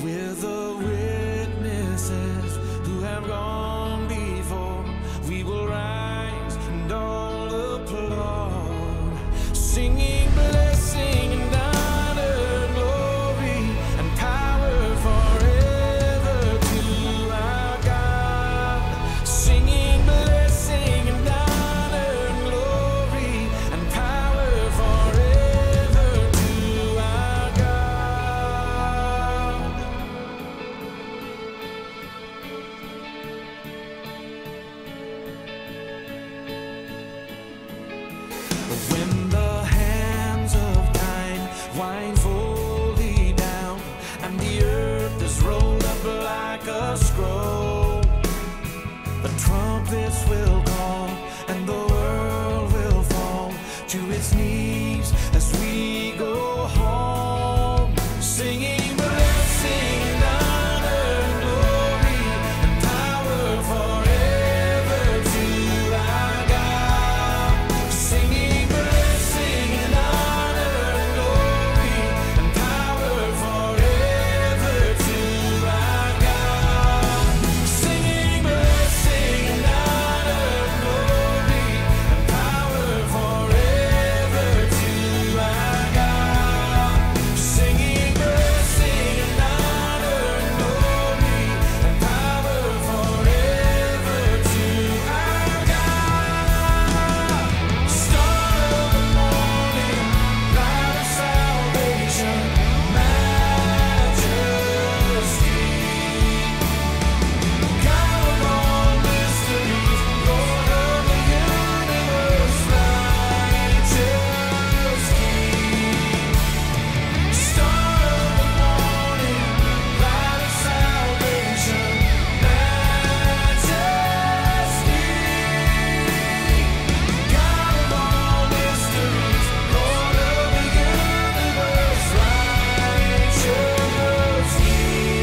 with the witnesses who have gone before. We will rise and all applaud, singing blessing and honor, glory and power forever to our God. Singing blessing and honor, glory and power forever to our God. When the hands of time wind fully down and the earth is rolled up like a scroll, the trumpets will call and the world will fall to its knees as we go home, singing blessing and honor, glory and power forever to our God. Singing blessing and honor, glory and power forever to our God. Singing blessing and honor, glory and power forever to our God. Singing blessing and honor, glory and power forever to our God. Star of the morning, light of salvation, majesty, God of all mysteries, Lord of the universe, righteous King. Star of the morning, light of salvation, majesty, God of all mysteries, Lord of the universe, righteous King.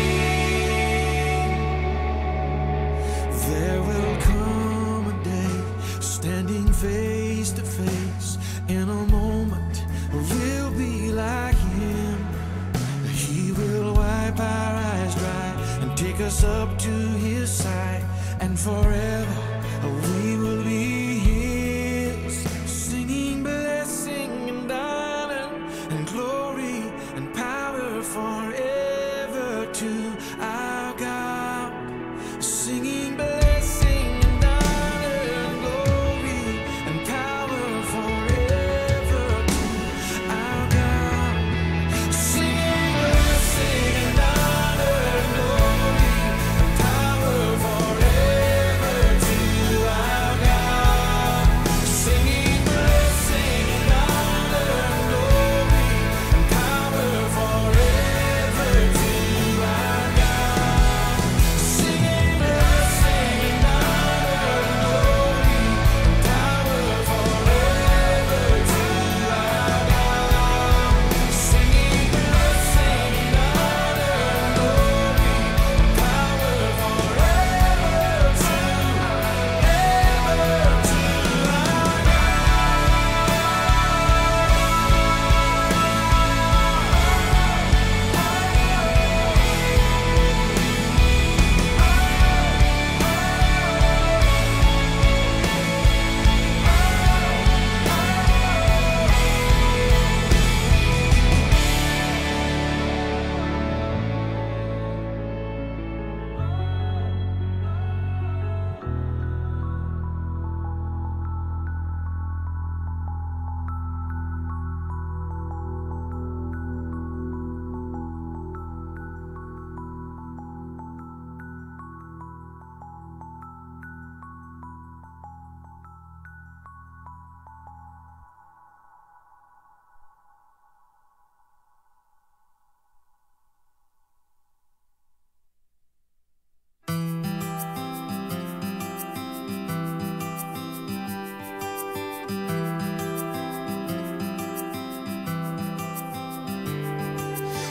There will come a day, standing face to face, in a moment we'll be like Him. He will wipe our eyes dry and take us up to His side, and forever we will be His, singing blessing and honor and glory and power forever to our God. Singing blessing and honor and glory and power forever to our God. Singing blessing and honor and glory and power forever to our God. Singing blessing and honor and glory and power forever to our God. Singing blessing and honor and glory and power forever to our God. Singing blessing and honor and glory and power forever to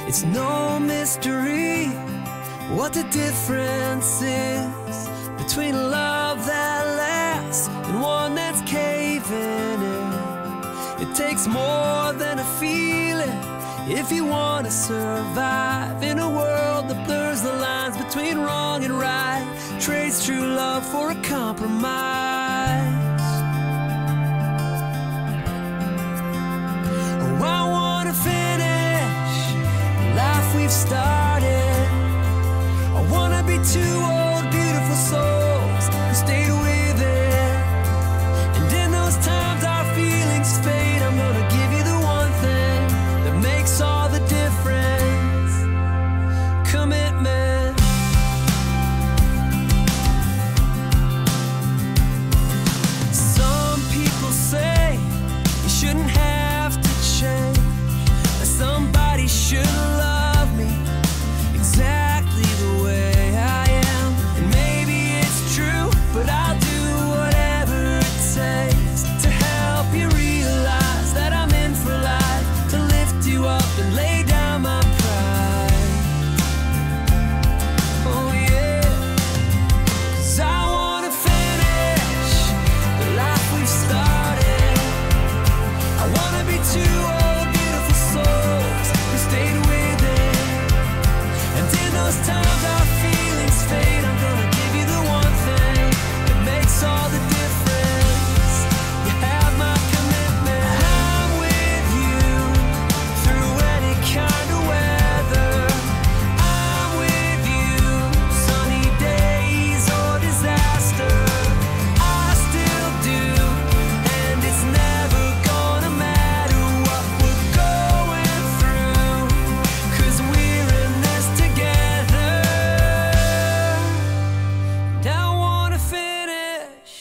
It's no mystery what the difference is between love that lasts and one that's caving in. It It takes more than a feeling if you want to survive in a world that blurs the lines between wrong and right, trades true love for a compromise. Oh, I want to finish the life we've started. I want to be two old beautiful souls who stayed with it. And in those times our feelings fade, I'm gonna give you the one thing that makes all the difference: commitment. Some people say you shouldn't have to change, that somebody should love me exactly the way I am. And maybe it's true, but I'll do whatever it takes to help you realize that I'm in for life, to lift you up and lay down my pride. Oh yeah, 'cause I wanna finish the life we've started. I wanna be two old beautiful souls who stayed with it. And in those times our feelings fade, I'm gonna give you the one thing that makes all the difference. You have my commitment. I'm with you through any kind of weather. I'm with you, sunny days or disaster. I still do, and it's never gonna matter what we're going through, 'cause we're in this together. And I wanna finish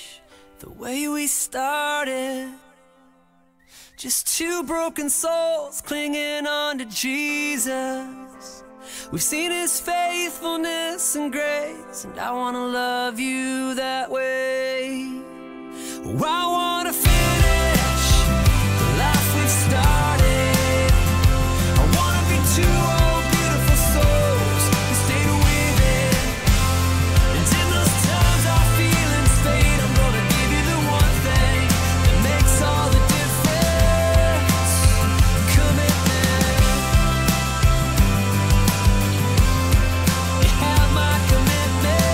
the way we started. Just two broken souls clinging on to Jesus. We've seen his faithfulness and grace, and I wanna love you that way. Oh, I wanna finish the life we've started. I wanna be two old beautiful souls who stayed with it. And in those times our feelings fade, I'm gonna give you the one thing that makes all the difference: commitment. You have my commitment.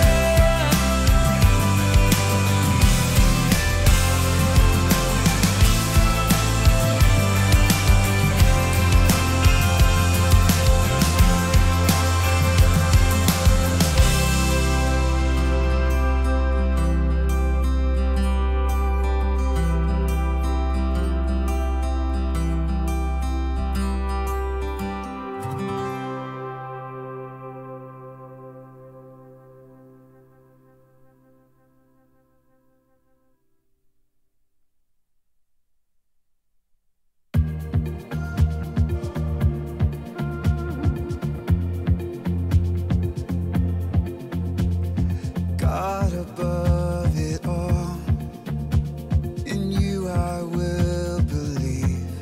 God above it all, in you I will believe,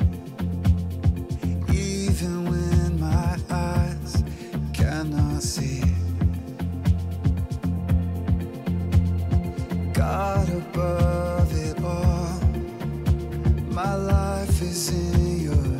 even when my eyes cannot see. God above it all, my life is in your